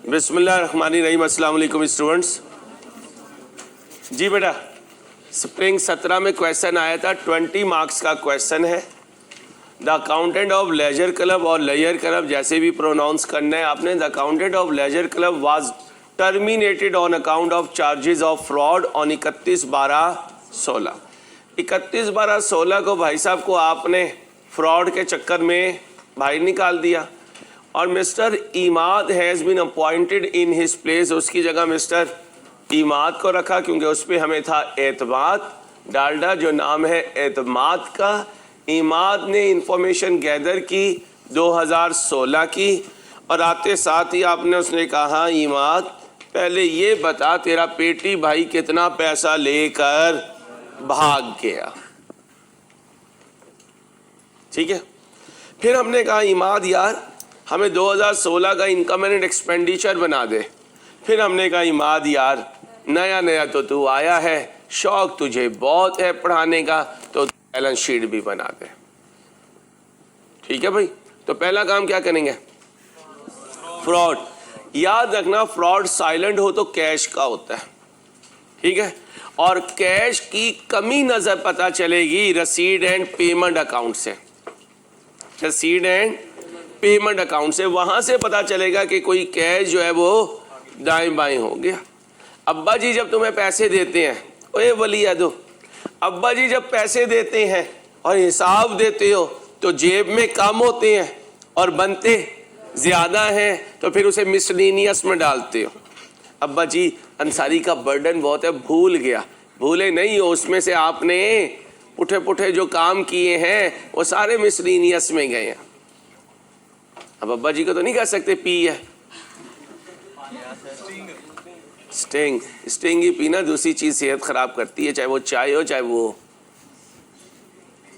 बिस्मिल्लाहिर्रहमानिर्रहीम। अस्सलाम वालेकुम स्टूडेंट्स। जी बेटा, स्प्रिंग 17 में क्वेश्चन आया था, 20 मार्क्स का क्वेश्चन है। The accountant of leisure club और लेयर क्लब जैसे भी प्रोनाउंस करना है आपने। The accountant of leisure club was terminated on account of charges of fraud on 31/12/16। 31/12/16 को भाई साहब को आपने फ्रॉड के चक्कर में बाहर निकाल दिया और mister Imad has been appointed in his place. उसकी जगह मिस्टर इमाद को रखा क्योंकि उस पर हमें था एतमाद डालडा, जो नाम है एतमाद का। इमाद ने इंफॉर्मेशन गैदर की 2016 की और आते साथ ही आपने उसने कहा इमाद पहले ये बता तेरा पेटी भाई कितना पैसा लेकर भाग गया। ठीक है, फिर हमने कहा इमाद यार हमें 2016 का इनकम एंड एक्सपेंडिचर बना दे। फिर हमने कहा इमाद यार नया नया तो तू आया है, शौक तुझे बहुत है पढ़ाने का, तो बैलेंस शीट भी बना दे। ठीक है भाई, तो पहला काम क्या करेंगे? फ्रॉड। याद रखना फ्रॉड साइलेंट हो तो कैश का होता है। ठीक है, और कैश की कमी नजर पता चलेगी रसीद एंड पेमेंट अकाउंट से। रसीद एंड पेमेंट अकाउंट से वहां से पता चलेगा कि कोई कैश जो है वो दाएं बाएं हो गया। अब्बा जी जब तुम्हें पैसे देते हैं, ओए वलिया दो, अब्बा जी जब पैसे देते हैं और हिसाब देते हो तो जेब में कम होते हैं और बनते ज्यादा हैं, तो फिर उसे मिसलेनियस में डालते हो। अब्बा जी अंसारी का बर्डन बहुत है, भूल गया। भूले नहीं हो, उसमें से आपने पुठे पुठे जो काम किए हैं वो सारे मिसलेनियस में गए हैं। अब अब्बा जी को तो नहीं कह सकते पी है, स्टिंग स्टिंग ही पीना, दूसरी चीज सेहत खराब करती है, चाहे वो चाय हो चाहे वो।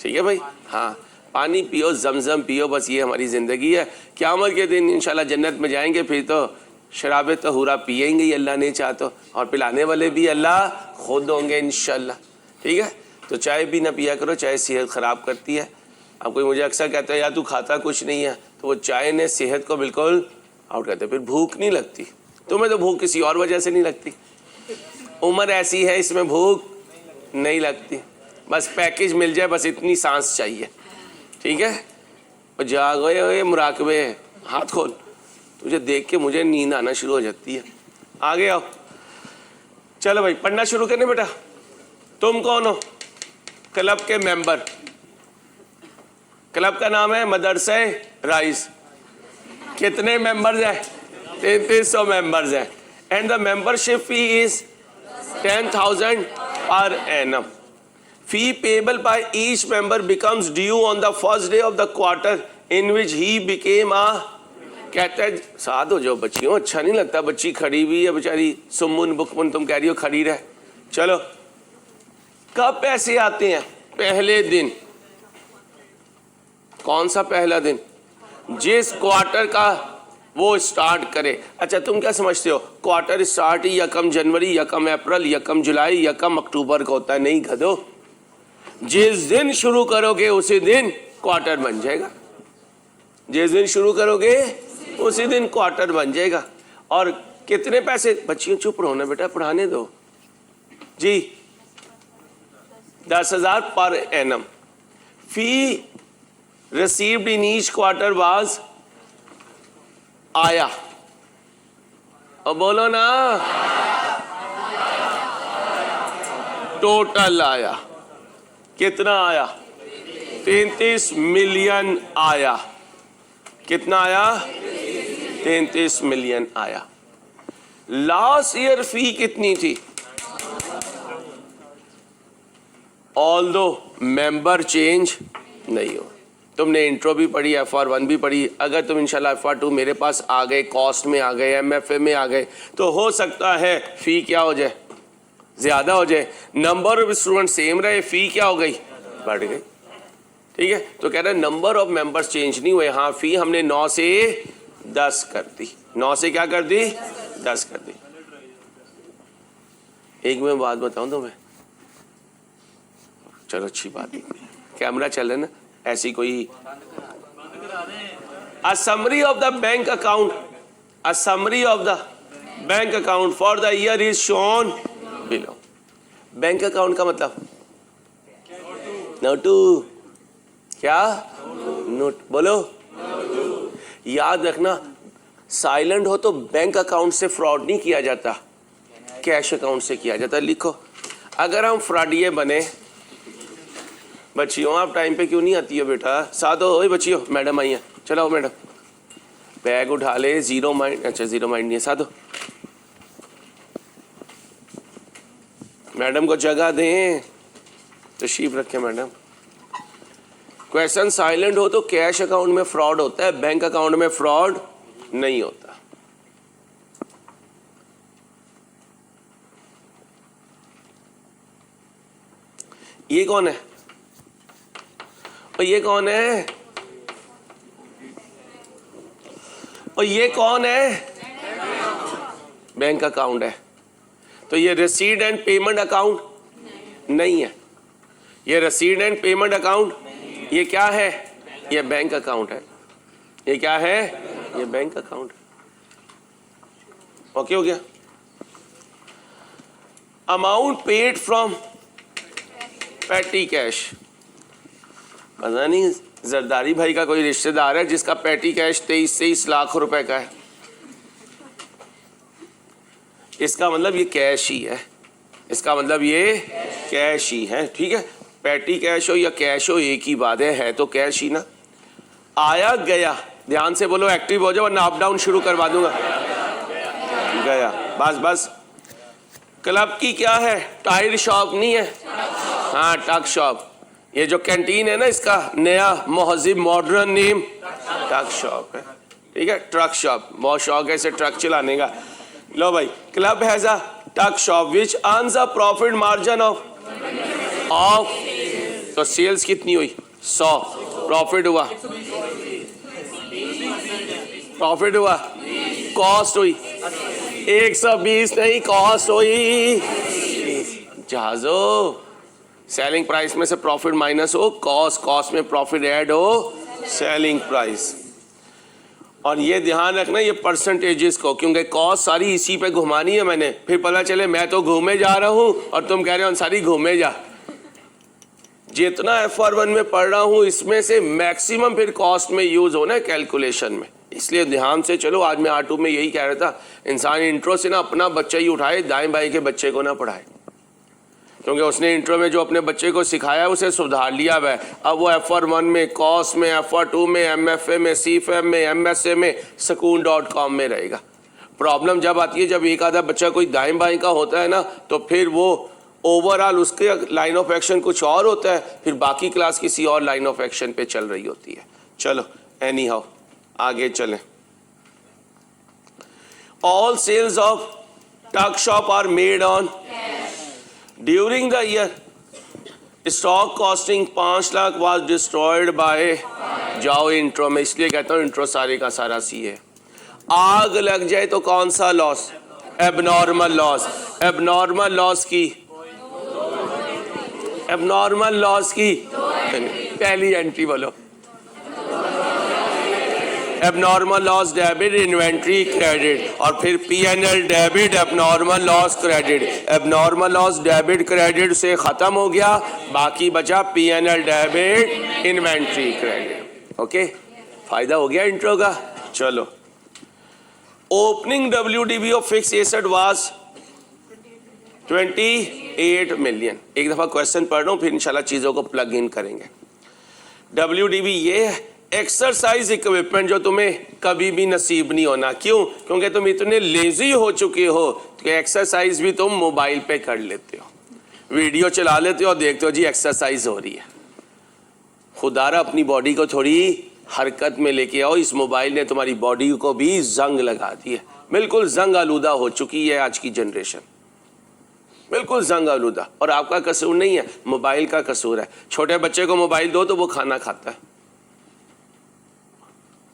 ठीक है भाई, हाँ पानी पियो, जमजम पियो, बस ये हमारी जिंदगी है। क़यामत के दिन इंशाल्लाह जन्नत में जाएंगे, फिर तो शराबे तहूरा पिएंगे ही अल्लाह ने चाहा तो, और पिलाने वाले भी अल्लाह खुद होंगे इंशाल्लाह। ठीक है, तो चाय भी ना पिया करो, चाय सेहत खराब करती है। अब कोई मुझे अक्सर कहता है यार तू खाता कुछ नहीं है, तो वो चाय ने सेहत को बिल्कुल आउट करते। फिर भूख नहीं लगती तुम्हें, तो भूख किसी और वजह से नहीं लगती। उम्र ऐसी है इसमें भूख नहीं लगती, बस पैकेज मिल जाए, बस इतनी सांस चाहिए। ठीक है, और जागो मुराकबे, हाथ खोल, तुझे देख के मुझे नींद आना शुरू हो जाती है। आगे आओ, चलो भाई पढ़ना शुरू करने। बेटा तुम कौन हो? क्लब के मेंबर। क्लब का नाम है मदरसा राइस। कितने मेंबर्स हैं? 3300 मेंबर्स हैं। And the membership fee is 10,000 per annum. Fee payable by each member becomes due on the first day of the quarter in which he became आ। कहता है साथ हो जाओ बच्चियों, अच्छा नहीं लगता बच्ची खड़ी हुई है बेचारी, सुमुन बुकमुन तुम कह रही हो खड़ी रहे। चलो, कब पैसे आते हैं? पहले दिन। कौन सा पहला दिन? जिस क्वार्टर का वो स्टार्ट करे। अच्छा तुम क्या समझते हो क्वार्टर स्टार्ट ही यकम जनवरी, यकम अप्रैल, यकम जुलाई, यकम अक्टूबर का होता है? नहीं गधो, जिस दिन शुरू करोगे उसी दिन क्वार्टर बन जाएगा। जिस दिन शुरू करोगे उसी दिन क्वार्टर बन जाएगा। और कितने पैसे? बच्चियों चुप रहो ना बेटा, पढ़ाने दो जी। 10,000 per annum. Fee received in each quarter was आया। और बोलो ना, टोटल आया कितना आया? 33 मिलियन आया। कितना आया? 33 मिलियन आया। लास्ट ईयर फी कितनी थी? ऑल्दो मेंबर चेंज नहीं हो। तुमने इंट्रो भी पढ़ी, FR1 भी पढ़ी। अगर तुम इंशाल्लाह FR2 मेरे पास आ गए, कॉस्ट में आ गए, MFA में आ गए, तो हो सकता है फी क्या हो जाए? ज्यादा हो जाए। नंबर ऑफ स्टूडेंट सेम रहे, फी क्या हो गई? बढ़ गई। ठीक है, तो कह रहे हैं नंबर ऑफ मेंबर्स चेंज नहीं हुए, हाँ फी हमने 9 से 10 कर दी। 9 से क्या कर दी? 10 कर दी। एक मैं बात बताऊं तुम्हें, चलो अच्छी बात है, कैमरा चल रहा है ना, ऐसी कोई। A summary of the bank account A summary of the bank account for the year is shown below. Bank account का मतलब नोटू, क्या नोट बोलो, याद रखना साइलेंट हो तो बैंक अकाउंट से फ्रॉड नहीं किया जाता, कैश अकाउंट से किया जाता। लिखो, अगर हम फ्रॉडिये बने, बच्चियों आप टाइम पे क्यों नहीं आती हो बेटा, साथ हो बच्चियों, मैडम आई है, चलो मैडम बैग उठा ले, जीरो माइंड, अच्छा जीरो माइंड नहीं है, साथ हो, मैडम को जगह दें, तशरीफ रखें मैडम। क्वेश्चन साइलेंट हो तो कैश अकाउंट में फ्रॉड होता है, बैंक अकाउंट में फ्रॉड नहीं होता। ये कौन है और ये कौन है और ये कौन है? बैंक अकाउंट है। तो ये रिसीट एंड पेमेंट अकाउंट नहीं है, ये रिसीट एंड पेमेंट अकाउंट, ये क्या है? ये बैंक अकाउंट है। ये क्या है? ये बैंक अकाउंट। ओके हो गया। Amount paid from petty cash, पता नहीं जरदारी भाई का कोई रिश्तेदार है जिसका पैटी कैश 23 लाख रुपए का है। इसका मतलब ये कैश ही है, इसका मतलब ये कैश ही है, ठीक है। पैटी कैश हो या कैश हो एक ही बात है तो कैश ही ना। आया गया, ध्यान से बोलो, एक्टिव हो जाओ वरना अप डाउन शुरू करवा दूंगा। गया, बस बस। क्लब की क्या है? टायर शॉप नहीं है, हाँ टक शॉप। ये जो कैंटीन है ना, इसका नया महजिब मॉडर्न नेम टक शॉप है, ठीक है। ट्रक शॉप, बहुत शौक है इसे ट्रक चलाने का। लो भाई, क्लब हैज अ टक shop which earns a profit margin of तो सेल्स कितनी हुई? 100। प्रॉफिट हुआ, प्रॉफिट हुआ, कॉस्ट हुई 120 नहीं, कॉस्ट हुई जहाजो। सेलिंग प्राइस में से प्रॉफिट माइनस हो कॉस्ट, कॉस्ट में प्रॉफिट ऐड हो सेलिंग प्राइस। और ये ध्यान रखना ये परसेंटेजेस को, क्योंकि कॉस्ट सारी इसी पे घुमानी है मैंने, फिर पता चले मैं तो घूमे जा रहा हूँ और तुम कह रहे हो सारी घूमे जा। जितना FR1 में पढ़ रहा हूँ इसमें से मैक्सिमम फिर कॉस्ट में यूज होना है कैलकुलेशन में, इसलिए ध्यान से चलो। आज मैं R2 में यही कह रहा था, इंसान इंट्रो से ना अपना बच्चा ही उठाए, दाएं बाएं के बच्चे को ना पढ़ाए, क्योंकि उसने इंट्रो में जो अपने बच्चे को सिखाया उसे सुधार लिया हुआ है। अब वो FR1 में, कॉस में, FR2 में, MFA में, CFM में, MSA में, सकून.com में रहेगा। प्रॉब्लम जब आती है जब एक आधा बच्चा कोई दाएं बाएं का होता है ना, तो फिर वो ओवरऑल उसके लाइन ऑफ एक्शन कुछ और होता है, फिर बाकी क्लास किसी और लाइन ऑफ एक्शन पे चल रही होती है। चलो एनी हाउ आगे चलें। All sales of tuck shop are made on during the year stock costing 5 lakh was destroyed by, जाओ इंट्रो में, इसलिए कहता हूं इंट्रो सारे का सारा सी है। आग लग जाए तो कौन सा loss? Abnormal loss. Abnormal loss की, एबनॉर्मल लॉस की पहली एंट्री बोलो, abnormal loss debit, inventory credit, और फिर P&L debit, abnormal loss credit. Abnormal loss debit credit से खत्म हो गया, बाकी बचा P&L debit, inventory credit. Okay, फायदा हो गया इंट्रो का। चलो, opening WDV of fix asset was 28 million. एक दफा क्वेश्चन पढ़ रहा हूं, फिर इंशाल्लाह चीजों को प्लग इन करेंगे। WDV ये एक्सरसाइज इक्विपमेंट जो तुम्हें कभी भी नसीब नहीं होना। क्यों? क्योंकि तुम इतने लेजी हो चुके हो कि एक्सरसाइज भी तुम मोबाइल पे कर लेते हो, वीडियो चला लेते हो और देखते हो जी एक्सरसाइज हो रही है। खुदारा अपनी बॉडी को थोड़ी हरकत में लेके आओ, इस मोबाइल ने तुम्हारी बॉडी को भी जंग लगा दी है, बिल्कुल जंग आलूदा हो चुकी है आज की जनरेशन, बिल्कुल जंग आलूदा। और आपका कसूर नहीं है, मोबाइल का कसूर है। छोटे बच्चे को मोबाइल दो तो वो खाना खाता है,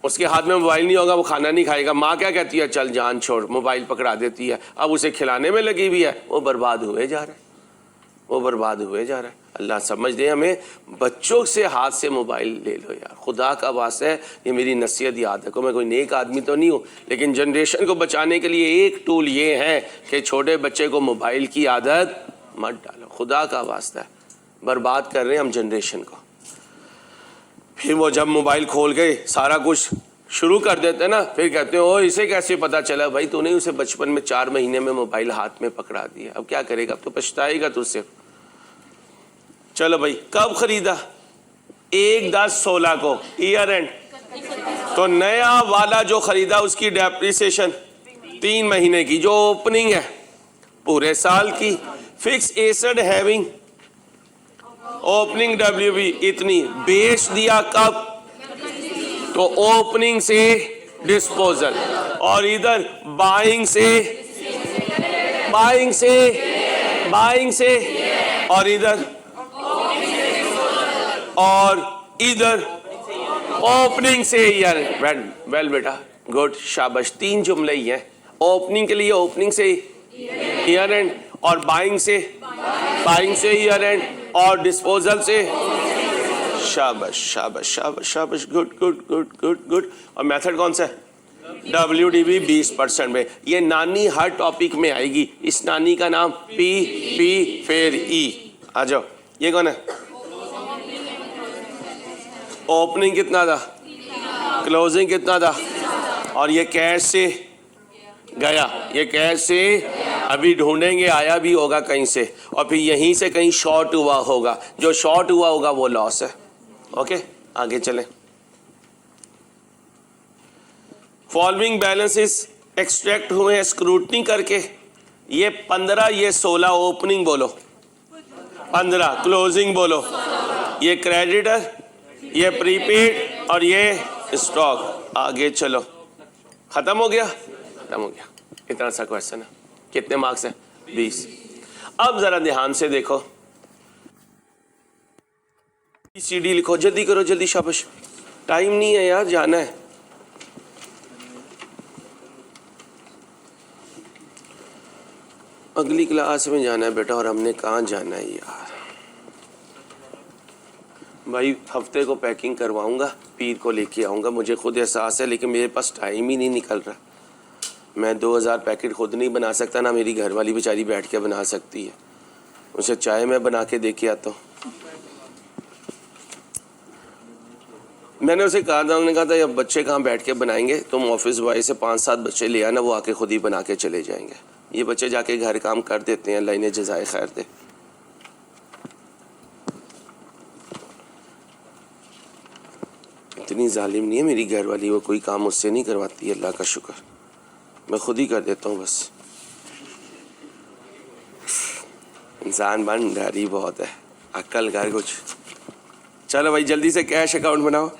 उसके हाथ में मोबाइल नहीं होगा वो खाना नहीं खाएगा। माँ क्या कहती है? चल जान छोड़, मोबाइल पकड़ा देती है। अब उसे खिलाने में लगी हुई है, वो बर्बाद हुए जा रहा है, वो बर्बाद हुए जा रहा है। अल्लाह समझ दे हमें। बच्चों से हाथ से मोबाइल ले लो यार, खुदा का वास्ता है, ये मेरी नसीहत याद रखो। मैं कोई नेक आदमी तो नहीं हूँ, लेकिन जनरेशन को बचाने के लिए एक टूल ये है कि छोटे बच्चे को मोबाइल की आदत मत डालो। खुदा का वास्ता है, बर्बाद कर रहे हैं हम जनरेशन को। फिर वो जब मोबाइल खोल के सारा कुछ शुरू कर देते हैं ना, फिर कहते हैं ओ इसे कैसे पता चला? भाई तूने उसे बचपन में 4 महीने में मोबाइल हाथ में पकड़ा दिया, अब क्या करेगा? अब तो पछताएगा तुझसे। चलो भाई, कब खरीदा? 1/10/16 को, ईयर एंड। तो नया वाला जो खरीदा उसकी डेप्रिसिएशन 3 महीने की, जो ओपनिंग है पूरे साल की। Fix asset having opening WB इतनी, बेच दिया कब? तो ओपनिंग से डिस्पोजल। और इधर बाइंग से और इधर ओपनिंग से ईयर। वेल बेटा, गुड, शाबाश। 3 जुमले ही हैं। ओपनिंग के लिए ओपनिंग से ईयर एंड, और बाइंग से ईयर एंड, और डिस्पोजल से। शाबाश शाबाश शाबाश शाबाश, good good good good good. और मेथड कौन सा है? WDB 20% में। ये नानी हर टॉपिक में आएगी। इस नानी का नाम P फिर E। आ जाओ, ये कौन है? ओपनिंग कितना था, क्लोजिंग कितना था, और ये कैश से गया, ये कैश से अभी ढूंढेंगे आया भी होगा कहीं से, और फिर यहीं से कहीं शॉर्ट हुआ होगा। जो शॉर्ट हुआ होगा वो लॉस है। ओके, आगे चलें। फॉलोइंग बैलेंसेस एक्सट्रैक्ट हुए हैं स्क्रूटनी करके। ये 15, ये 16 ओपनिंग बोलो, 15 क्लोजिंग बोलो, ये क्रेडिटर, ये प्रीपेड, और ये स्टॉक। आगे चलो, खत्म हो गया। इतना सा क्वेश्चन है। कितने मार्क्स हैं? 20। अब जरा ध्यान से देखो, CD लिखो, जल्दी करो, जल्दी, शाबाश। टाइम नहीं है यार, जाना है। अगली क्लास में जाना है बेटा, और हमने कहाँ जाना है यार? भाई हफ्ते को पैकिंग करवाऊंगा, पीर को लेके आऊँगा, मुझे खुद एहसास है, लेकिन मेरे पास टाइम ही नहीं निकल रहा। मैं 2000 पैकेट खुद नहीं बना सकता, ना मेरी घरवाली बेचारी बैठ के बना सकती है। उसे चाय मैं बना के दे के आता हूँ। मैंने उसे कहा था, उन्होंने कहा था अब बच्चे कहाँ बैठ के बनाएंगे, तुम ऑफिस बॉय से 5-7 बच्चे ले आना, वो आके खुद ही बना के चले जाएंगे। ये बच्चे जाके घर काम कर देते हैं, अल्लाह इन्हें जज़ाए खैर दे। इतनी जालिम नहीं है मेरी घरवाली, वो कोई काम मुझसे नहीं करवाती है, अल्लाह का शुक्र, मैं खुद ही कर देता हूँ बस। इंसान भंडारी बहुत है, अक्ल कर कुछ। चलो भाई जल्दी से कैश अकाउंट बनाओ।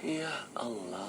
या अल्लाह,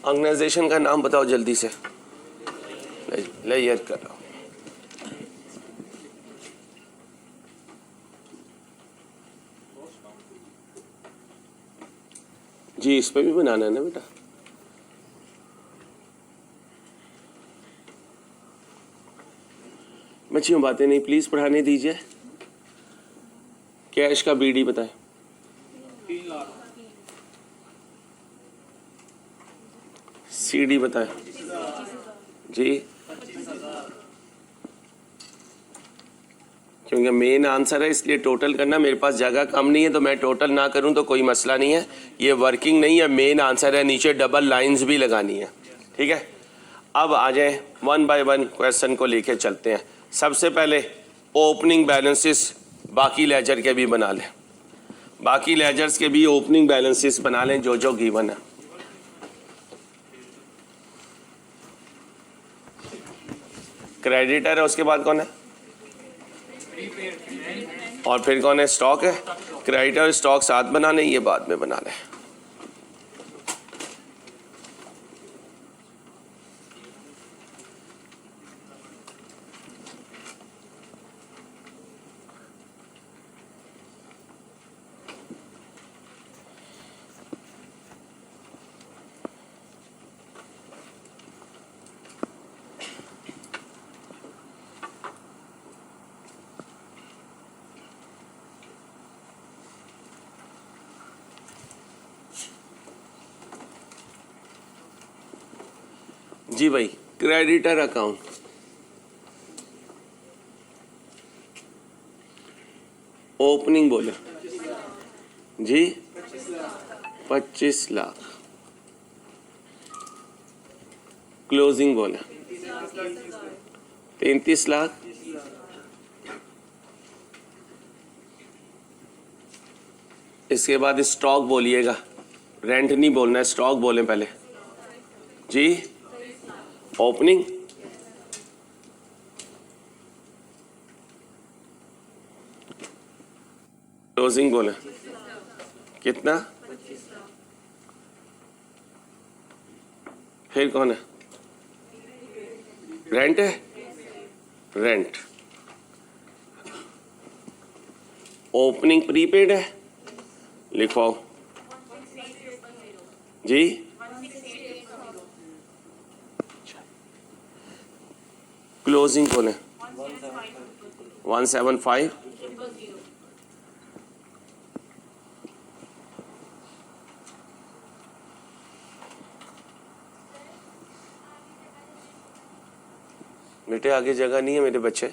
ऑर्गेनाइजेशन का नाम बताओ जल्दी से, ले याद करो। जी इस पे भी बनाना है ना बेटा। बच्चियों बातें नहीं प्लीज पढ़ाने दीजिए। कैश का BD बताएं। 3 लाख। CD बताएं जी, क्योंकि मेन आंसर है इसलिए टोटल करना। मेरे पास जगह कम नहीं है तो मैं टोटल ना करूं तो कोई मसला नहीं है, ये वर्किंग नहीं है, मेन आंसर है। नीचे डबल लाइंस भी लगानी है। ठीक है, अब आ जाए वन बाय वन क्वेश्चन को लेके चलते हैं। सबसे पहले ओपनिंग बैलेंसेस बाकी लेजर के भी बना लें, बाकी लेजर्स के भी ओपनिंग बैलेंसेस बना लें जो जो गिवन है। क्रेडिटर है, उसके बाद कौन है और फिर कौन है? स्टॉक है। क्रेडिटर स्टॉक साथ बनाने, ये बाद में बना लें। जी भाई, क्रेडिटर अकाउंट, ओपनिंग बोले जी 25 लाख, क्लोजिंग बोले 33 लाख, इसके बाद स्टॉक बोलिएगा, रेंट नहीं बोलना है, स्टॉक बोले पहले जी। ओपनिंग क्लोजिंग बोले कितना, फिर कौन है? रेंट है, रेंट। ओपनिंग प्रीपेड है, लिखो जी। क्लोजिंग कौन है? 175। बेटे आगे जगह नहीं है मेरे बच्चे,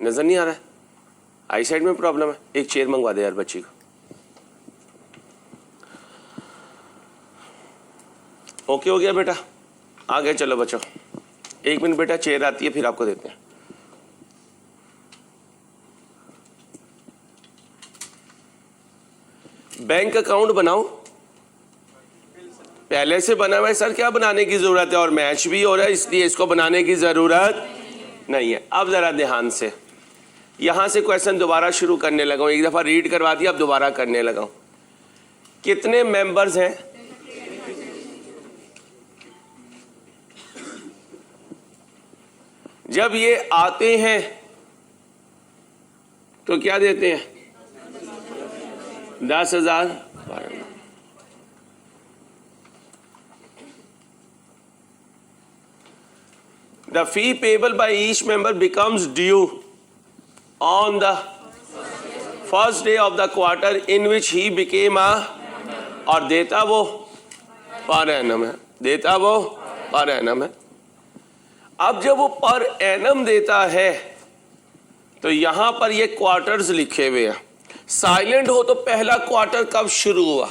नजर नहीं आ रहा है, आई साइड में प्रॉब्लम है, एक चेयर मंगवा दे यार बच्ची को। ओके हो गया बेटा, आगे चलो बच्चों, 1 मिनट बेटा, चेयर आती है फिर आपको देते हैं। बैंक अकाउंट बनाओ, पहले से बना हुआ है सर, क्या बनाने की जरूरत है, और मैच भी हो रहा है इसलिए इसको बनाने की जरूरत नहीं है। अब जरा ध्यान से, यहां से क्वेश्चन दोबारा शुरू करने लगा हूं, एक दफा रीड करवा दिया, अब दोबारा करने लगा हूं। कितने मेंबर्स हैं? जब ये आते हैं तो क्या देते हैं? 10,000। The fee payable by each member becomes due on the first day of the quarter in which he became a, और देता वो पर एनम है, देता वो पर एनम है। अब जब वो पर एनम देता है तो यहां पर ये क्वार्टर्स लिखे हुए हैं। साइलेंट हो तो पहला क्वार्टर कब शुरू हुआ?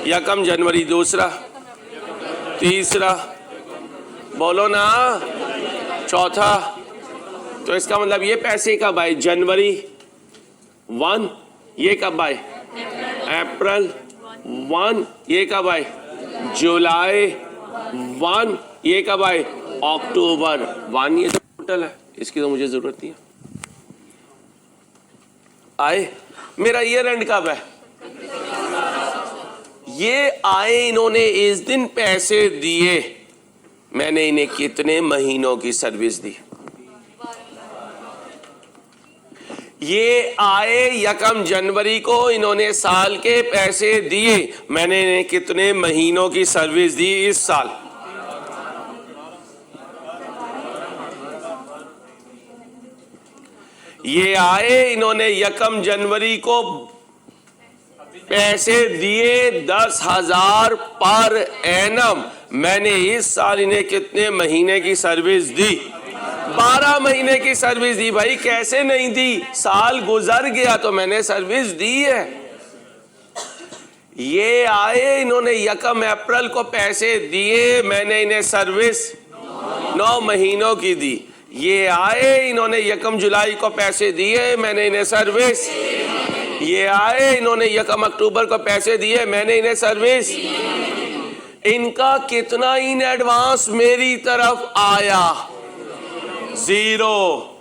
यकम जनवरी, दूसरा, तीसरा, बोलो ना, चौथा। तो इसका मतलब ये पैसे कब आए? जनवरी 1। ये कब आए? अप्रैल 1। ये कब आए? जुलाई 1। ये कब आए? अक्टूबर 1। ये तो टोटल है, इसकी तो मुझे जरूरत नहीं है। आए, मेरा ईयर एंड कब है? ये आए, इन्होंने इस दिन पैसे दिए, मैंने इन्हें कितने महीनों की सर्विस दी? ये आए यकम जनवरी को, इन्होंने साल के पैसे दिए, मैंने इन्हें कितने महीनों की सर्विस दी इस साल? ये आए, इन्होंने यकम जनवरी को पैसे दिए 10,000 पर एनम, मैंने इस साल इन्हें कितने महीने की सर्विस दी? 12 महीने की सर्विस दी। भाई कैसे नहीं दी? साल गुजर गया तो मैंने सर्विस दी है। ये आए, इन्होंने 1 अप्रैल को पैसे दिए, मैंने इन्हें सर्विस 9 महीनों की दी। ये आए, इन्होंने 1 जुलाई को पैसे दिए, मैंने इन्हें सर्विस। ये आए, इन्होंने 1 अक्टूबर को पैसे दिए, मैंने इन्हें सर्विस। इनका कितना इन एडवांस मेरी तरफ आया? 0।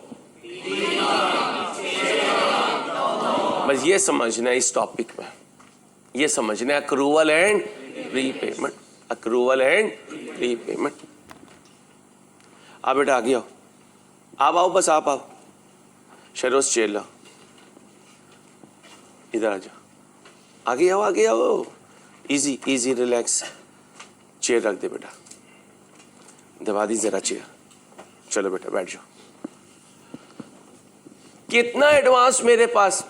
बस ये समझना है इस टॉपिक में, ये समझना है accrual and repayment, accrual and repayment. आप बेटा आगे आओ, आप आओ, बस आप आओ। शरोज चेयर लो, इधर आ जाओ, आगे आओ, आगे आओ। Easy easy, relax. चेयर रख दे बेटा, दबा दी जरा चेयर। चलो बेटा बैठ जाओ। कितना एडवांस मेरे पास?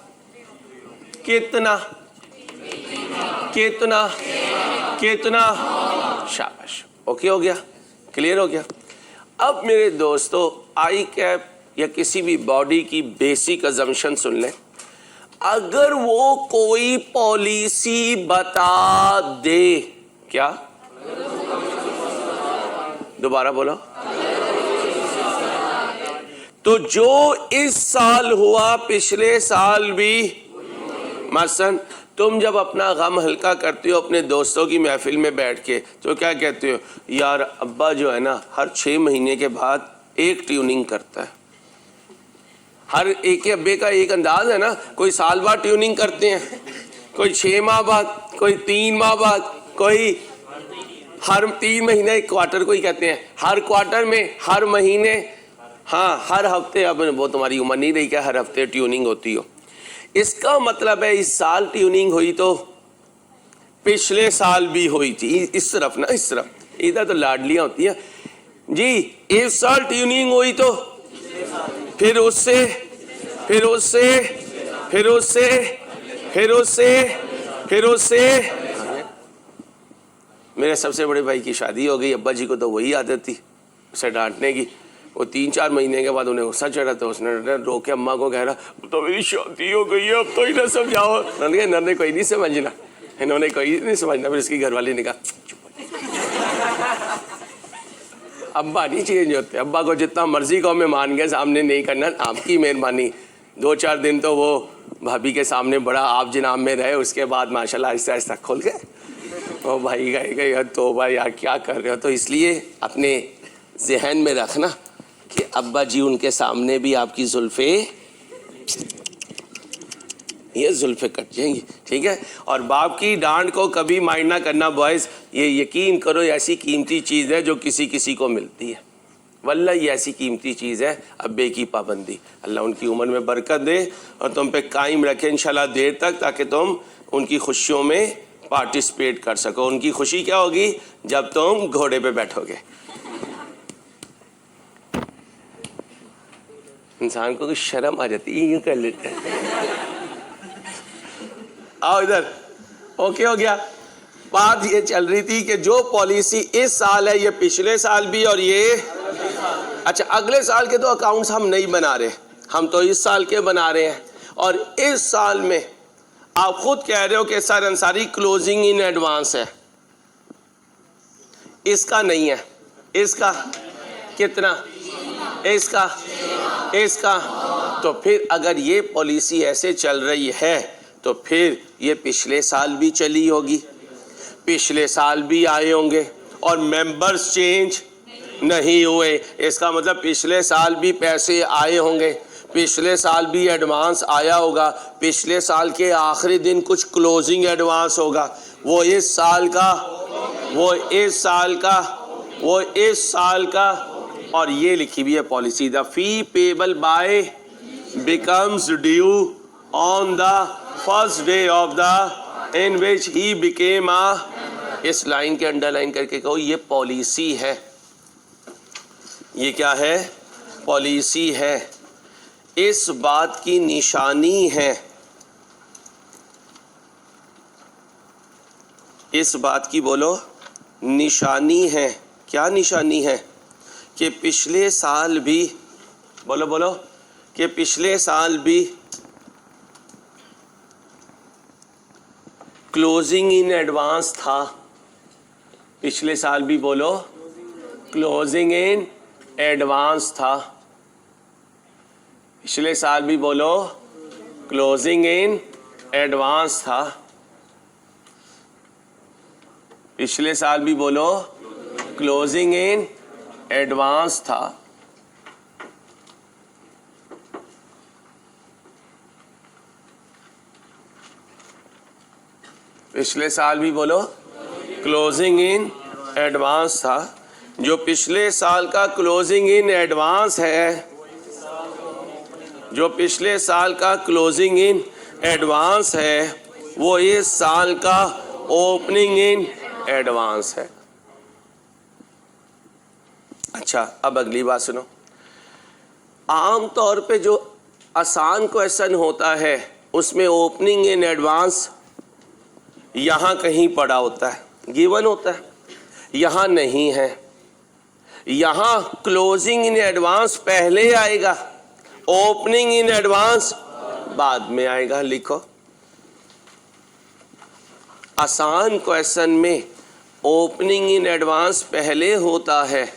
कितना कितना कितना? शाबाश, ओके हो गया, क्लियर हो गया। अब मेरे दोस्तों, आई कैप या किसी भी बॉडी की बेसिक अजम्पशन सुन लें। अगर वो कोई पॉलिसी बता दे, क्या? दोबारा बोलो। तो जो इस साल हुआ पिछले साल भी। मसलन तुम जब अपना गम हल्का करते हो अपने दोस्तों की महफिल में बैठ के, तो क्या कहते हो? यार अब्बा जो है ना, हर 6 महीने के बाद एक ट्यूनिंग करता है। हर एक के अब्बे का एक अंदाज है ना, कोई साल बाद ट्यूनिंग करते हैं, कोई 6 माह बाद, कोई 3 माह बाद, कोई हर 3 महीने एक क्वार्टर को ही कहते हैं, हर क्वार्टर में, हर महीने, हाँ हर हफ्ते। अब वो तुम्हारी उम्र नहीं रही क्या हर हफ्ते ट्यूनिंग होती हो। इसका मतलब है इस साल ट्यूनिंग हुई तो पिछले साल भी हुई थी। इस तरफ ना, इस तरफ, इधर तो लाडलियां होती हैं जी। इस साल ट्यूनिंग हुई तो फिर उससे, फिर उससे, फिर उससे, फिर उससे, फिर उससे। मेरे सबसे बड़े भाई की शादी हो गई, अब्बा जी को तो वही आदत थी उसे डांटने की। वो 3-4 महीने के बाद उन्हें गुस्सा चढ़ा, तो उसने रो के अम्मा को कह रहा, तो मेरी शादी हो गई है, अब तो ही ना समझाओ। इन्होंने कोई नहीं समझना, इन्होंने कोई नहीं समझना। फिर इसकी घरवाली ने कहा, अब्बा नहीं चेंज होते, अब्बा को जितना मर्जी कहो मैं मान गया, सामने नहीं करना, आपकी मेहरबानी। 2-4 दिन तो वो भाभी के सामने बड़ा आप जनाब में रहे, उसके बाद माशाल्लाह आहिस्ता आहिस्ता खोल गए। ओ भाई गए तो भाई यार क्या कर रहे हो। तो इसलिए अपने जहन में रखना कि अब्बा जी उनके सामने भी आपकी जुल्फे, ये जुल्फे कट जाएंगी, ठीक है। और बाप की डांट को कभी माइंड ना करना बॉयज़, ये यकीन करो ऐसी कीमती चीज़ है जो किसी किसी को मिलती है। वल्लाह ये ऐसी कीमती चीज़ है अब्बे की पाबंदी। अल्लाह उनकी उम्र में बरकत दे और तुम पे कायम रखे इंशाल्लाह देर तक, ताकि तुम उनकी खुशियों में पार्टिसिपेट कर सको। उनकी खुशी क्या होगी? जब तुम घोड़े पे बैठोगे। इंसान को कुछ शर्म आ जाती है, यूं कर लेते हैं। आओ इधर, ओके हो गया। बात ये चल रही थी कि जो पॉलिसी इस साल है ये पिछले साल भी, और ये अच्छा अगले साल के तो अकाउंट्स हम नहीं बना रहे, हम तो इस साल के बना रहे हैं। और इस साल में आप खुद कह रहे हो कि sir Ansari closing in advance है, इसका नहीं है, इसका कितना, इसका, इसका। तो फिर अगर ये पॉलिसी ऐसे चल रही है तो फिर ये पिछले साल भी चली होगी, पिछले साल भी आए होंगे और मेंबर्स चेंज नहीं हुए। इसका मतलब पिछले साल भी पैसे आए होंगे, पिछले साल भी एडवांस आया होगा, पिछले साल के आखिरी दिन कुछ क्लोजिंग एडवांस होगा, वो इस साल का, वो इस साल का, वो इस साल का। और ये लिखी हुई है policy, the fee payable bye becomes due on the first day of the in which he became a. इस लाइन के अंडरलाइन करके कहो ये पॉलिसी है, ये क्या है? पॉलिसी है। इस बात की निशानी है, इस बात की बोलो निशानी है। क्या निशानी है? कि पिछले साल भी, बोलो बोलो, कि पिछले साल भी क्लोजिंग इन एडवांस था, पिछले साल भी बोलो क्लोजिंग इन एडवांस था, पिछले साल भी बोलो क्लोजिंग इन एडवांस था, पिछले साल भी बोलो क्लोजिंग इन एडवांस था। पिछले साल भी बोलो क्लोजिंग इन एडवांस था। जो पिछले साल का क्लोजिंग इन एडवांस है, जो पिछले साल का क्लोजिंग इन एडवांस है, वो इस साल का ओपनिंग इन एडवांस है। अच्छा, अब अगली बात सुनो। आम तौर पे जो आसान क्वेश्चन होता है उसमें ओपनिंग इन एडवांस यहाँ कहीं पड़ा होता है, गिवन होता है, यहाँ नहीं है। यहाँ क्लोजिंग इन एडवांस पहले आएगा, ओपनिंग इन एडवांस बाद में आएगा। लिखो, आसान क्वेश्चन में ओपनिंग इन एडवांस पहले होता है।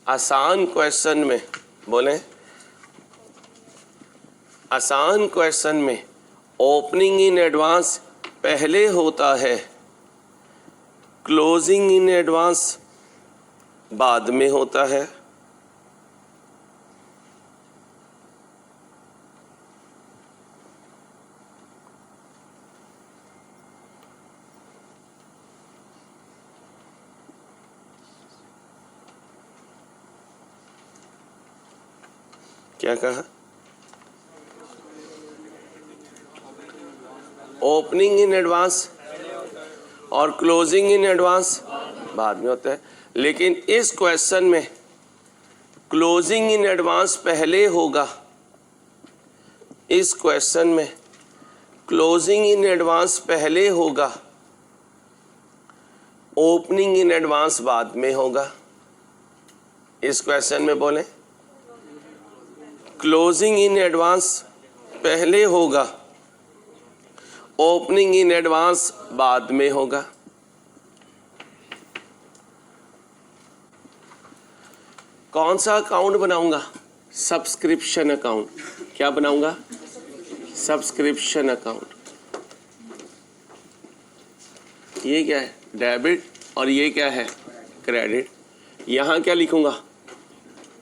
आसान क्वेश्चन में बोले, आसान क्वेश्चन में ओपनिंग इन एडवांस पहले होता है, क्लोजिंग इन एडवांस बाद में होता है। क्या कहा? ओपनिंग इन एडवांस और क्लोजिंग इन एडवांस बाद में होता है, लेकिन इस क्वेश्चन में क्लोजिंग इन एडवांस पहले होगा। इस क्वेश्चन में क्लोजिंग इन एडवांस पहले होगा, ओपनिंग इन एडवांस बाद में होगा। इस क्वेश्चन में बोले क्लोजिंग इन एडवांस पहले होगा, ओपनिंग इन एडवांस बाद में होगा। कौन सा अकाउंट बनाऊंगा? Subscription account. क्या बनाऊंगा? Subscription account. ये क्या है? डेबिट, और ये क्या है? क्रेडिट। यहाँ क्या लिखूंगा?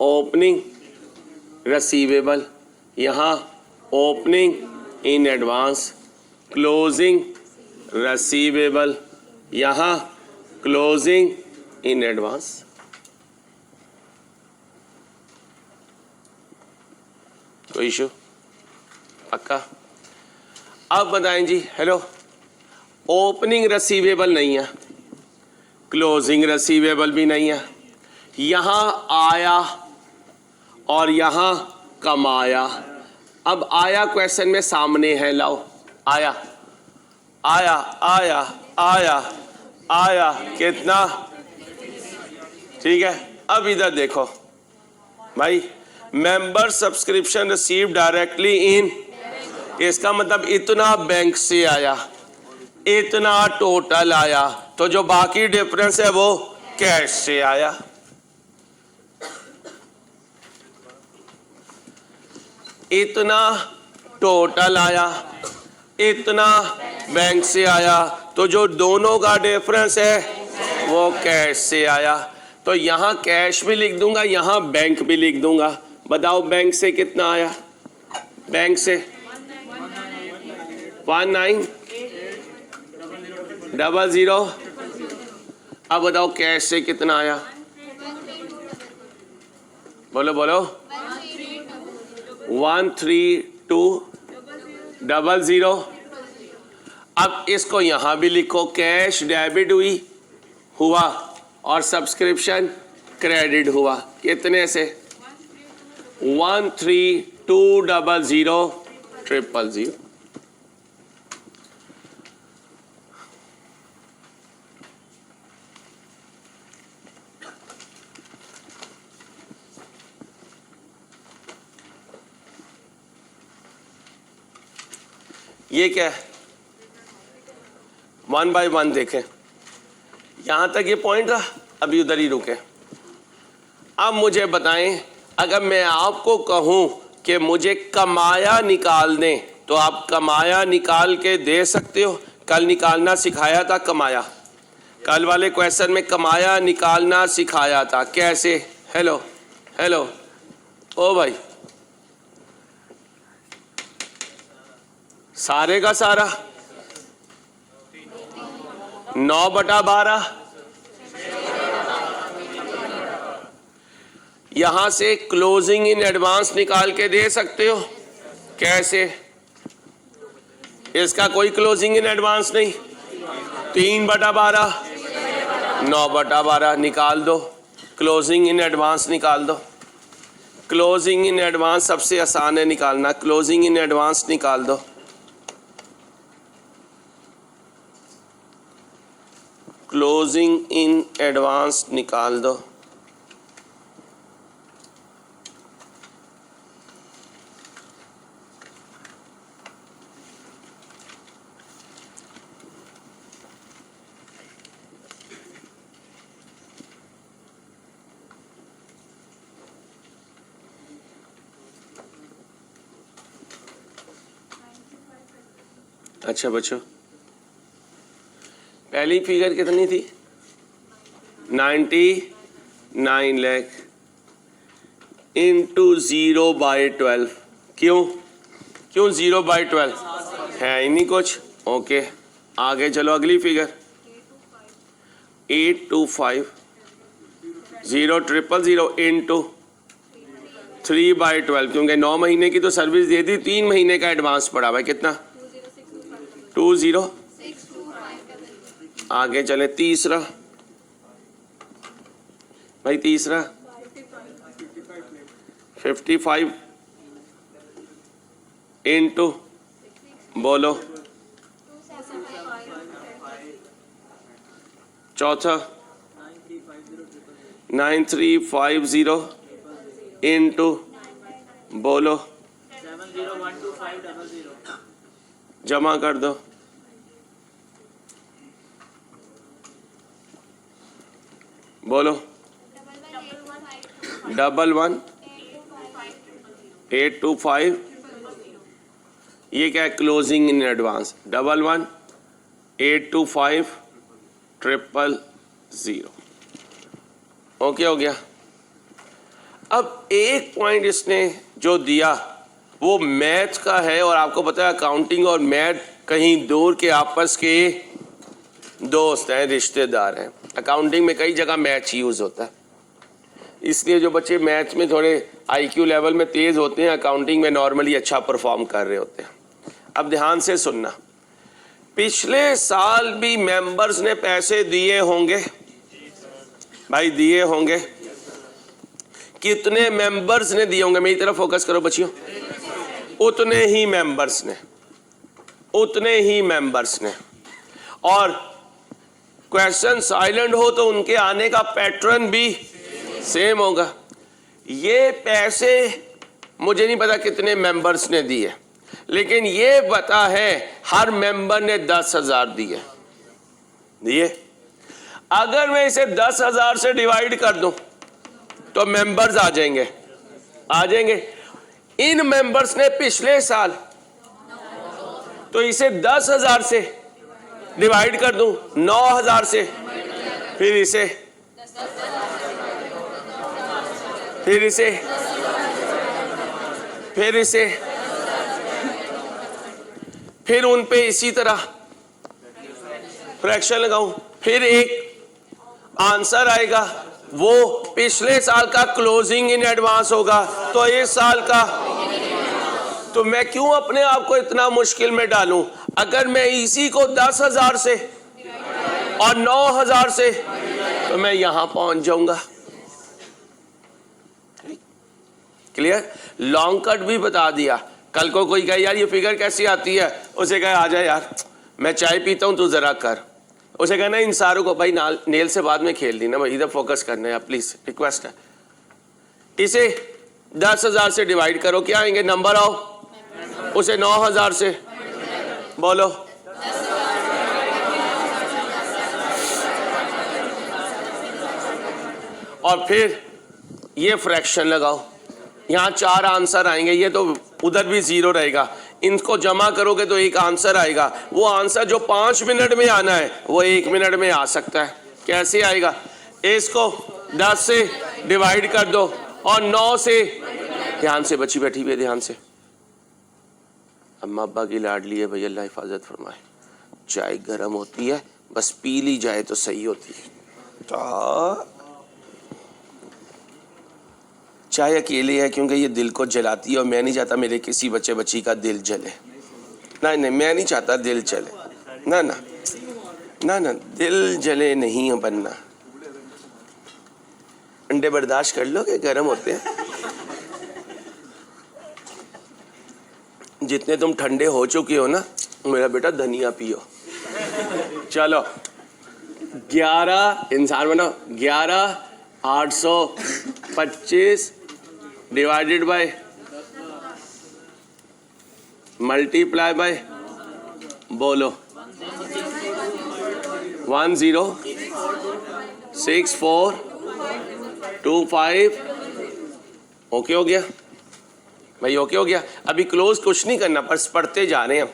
ओपनिंग रिसीवेबल, यहाँ opening in advance, closing receivable, यहाँ क्लोजिंग इन एडवांस। कोई इशू? पक्का? अब बताएं जी। हेलो, ओपनिंग रिसीवेबल नहीं है, क्लोजिंग रिसीवेबल भी नहीं है, यहाँ आया और यहाँ कमाया। अब आया क्वेश्चन में सामने है, लाओ आया आया आया आया आया, कितना? ठीक है। अब इधर देखो भाई, member subscription receive directly in, इसका मतलब इतना बैंक से आया, इतना टोटल आया, तो जो बाकी डिफरेंस है वो कैश से आया। इतना टोटल आया, इतना बैंक से आया, तो जो दोनों का डिफरेंस है वो कैश से आया। तो यहाँ कैश भी लिख दूंगा, यहाँ बैंक भी लिख दूंगा। बताओ बैंक से कितना आया? बैंक से 1900। अब बताओ कैश से कितना आया? बोलो बोलो। 13200। अब इसको यहां भी लिखो, कैश डेबिट हुआ और सब्सक्रिप्शन क्रेडिट हुआ। कितने से? 1320000। ये क्या है? वन बाय वन देखें। यहां तक ये पॉइंट रहा, अभी उधर ही रुके। अब मुझे बताएं, अगर मैं आपको कहूं कि मुझे कमाया निकाल दें, तो आप कमाया निकाल के दे सकते हो? कल निकालना सिखाया था कमाया, कल वाले क्वेश्चन में कमाया निकालना सिखाया था। कैसे? हेलो हेलो ओ भाई, सारे का सारा 9/12, यहां से क्लोजिंग इन एडवांस निकाल के दे सकते हो। कैसे? इसका कोई क्लोजिंग इन एडवांस नहीं, 3/12 9/12 निकाल दो, क्लोजिंग इन एडवांस निकाल दो। क्लोजिंग इन एडवांस सबसे आसान है निकालना, क्लोजिंग इन एडवांस निकाल दो। क्लोजिंग इन एडवांस निकाल दो। अच्छा बच्चों, पहली फिगर कितनी थी? 99 लाख इंटू 0/12। क्यों 0/12 है ही नहीं कुछ। ओके, आगे चलो, अगली फिगर 825 000 इंटू 3/12, क्योंकि 9 महीने की तो सर्विस दे दी, 3 महीने का एडवांस पड़ा भाई। कितना? 20। आगे चले, तीसरा भाई, तीसरा 55 इंटू, बोलो, चौथा 9350 इंटू, बोलो, 701250 जमा कर दो, बोलो, 111825। ये क्या है? Closing in advance. 11182500। ओके हो गया। अब एक पॉइंट इसने जो दिया वो मैथ का है, और आपको पता है अकाउंटिंग और मैथ कहीं दूर के आपस के दोस्त हैं, रिश्तेदार हैं। अकाउंटिंग में कई जगह मैथ यूज होता है, इसलिए जो बच्चे मैथ में थोड़े आईक्यू लेवल में तेज होते हैं, अकाउंटिंग में नॉर्मली अच्छा परफॉर्म कर रहे होते हैं। अब ध्यान से सुनना, पिछले साल भी मेंबर्स ने पैसे दिए होंगे भाई, दिए होंगे। कितने मेंबर्स ने दिए होंगे? मेरी तरफ फोकस करो बच्चियों। उतने ही मेंबर्स ने, उतने ही मेंबर्स ने। और क्वेश्चन साइलेंट हो तो उनके आने का पैटर्न भी सेम होगा। ये पैसे मुझे नहीं पता कितने मेंबर्स ने दिए, लेकिन ये पता है हर मेंबर ने 10,000 दिए। अगर मैं इसे 10,000 से डिवाइड कर दूं तो मेंबर्स आ जाएंगे। इन मेंबर्स ने पिछले साल, तो इसे 10,000 से डिवाइड कर दूं 9,000 से, फिर इसे, फिर इसे, फिर इसे, फिर उन पे इसी तरह फ्रैक्शन लगाऊं, फिर एक आंसर आएगा, वो पिछले साल का क्लोजिंग इन एडवांस होगा, तो इस साल का। तो मैं क्यों अपने आप को इतना मुश्किल में डालूं? अगर मैं इसी को 10,000 से और 9,000 से, तो मैं यहां पहुंच जाऊंगा। क्लियर? लॉन्ग कट भी बता दिया। कल को कोई कहे यार ये फिगर कैसी आती है, उसे कहे आ जा यार मैं चाय पीता हूं, तू जरा कर। उसे कहना इन सारों को भाई नेल से बाद में खेल दी ना भाई, इधर फोकस करना है प्लीज, रिक्वेस्ट है। इसे 10,000 से डिवाइड करो, क्या आएंगे नंबर? आओ, उसे 9,000 से, बोलो, और फिर ये फ्रैक्शन लगाओ, यहाँ 4 आंसर आएंगे, ये तो उधर भी 0 रहेगा, इनको जमा करोगे तो एक आंसर आएगा। वो आंसर जो 5 मिनट में आना है वो 1 मिनट में आ सकता है। कैसे आएगा? इसको 10 से डिवाइड कर दो और 9 से, ध्यान से बच्ची बैठी हुई है, ध्यान से, अम्मा अब्बा की लाडली है भैया, अल्लाह हिफाजत फरमाए। चाय गर्म होती है, बस पी ली जाए तो सही होती है। चाय अकेले है क्योंकि ये दिल को जलाती है और मैं नहीं चाहता मेरे किसी बच्चे बच्ची का दिल जले। नहीं नहीं, मैं नहीं चाहता दिल जले, ना ना ना ना, दिल जले नहीं बनना। अंडे बर्दाश्त कर लो कि गर्म होते हैं। जितने तुम ठंडे हो चुके हो ना, मेरा बेटा धनिया पियो। चलो 11 इंसान बनाओ, 11,825 डिवाइडेड बाय मल्टीप्लाई बाय, बोलो 106425। ओके हो गया भाई, ओके हो गया। अभी क्लोज कुछ नहीं करना, पर पढ़ते जा रहे हैं हम।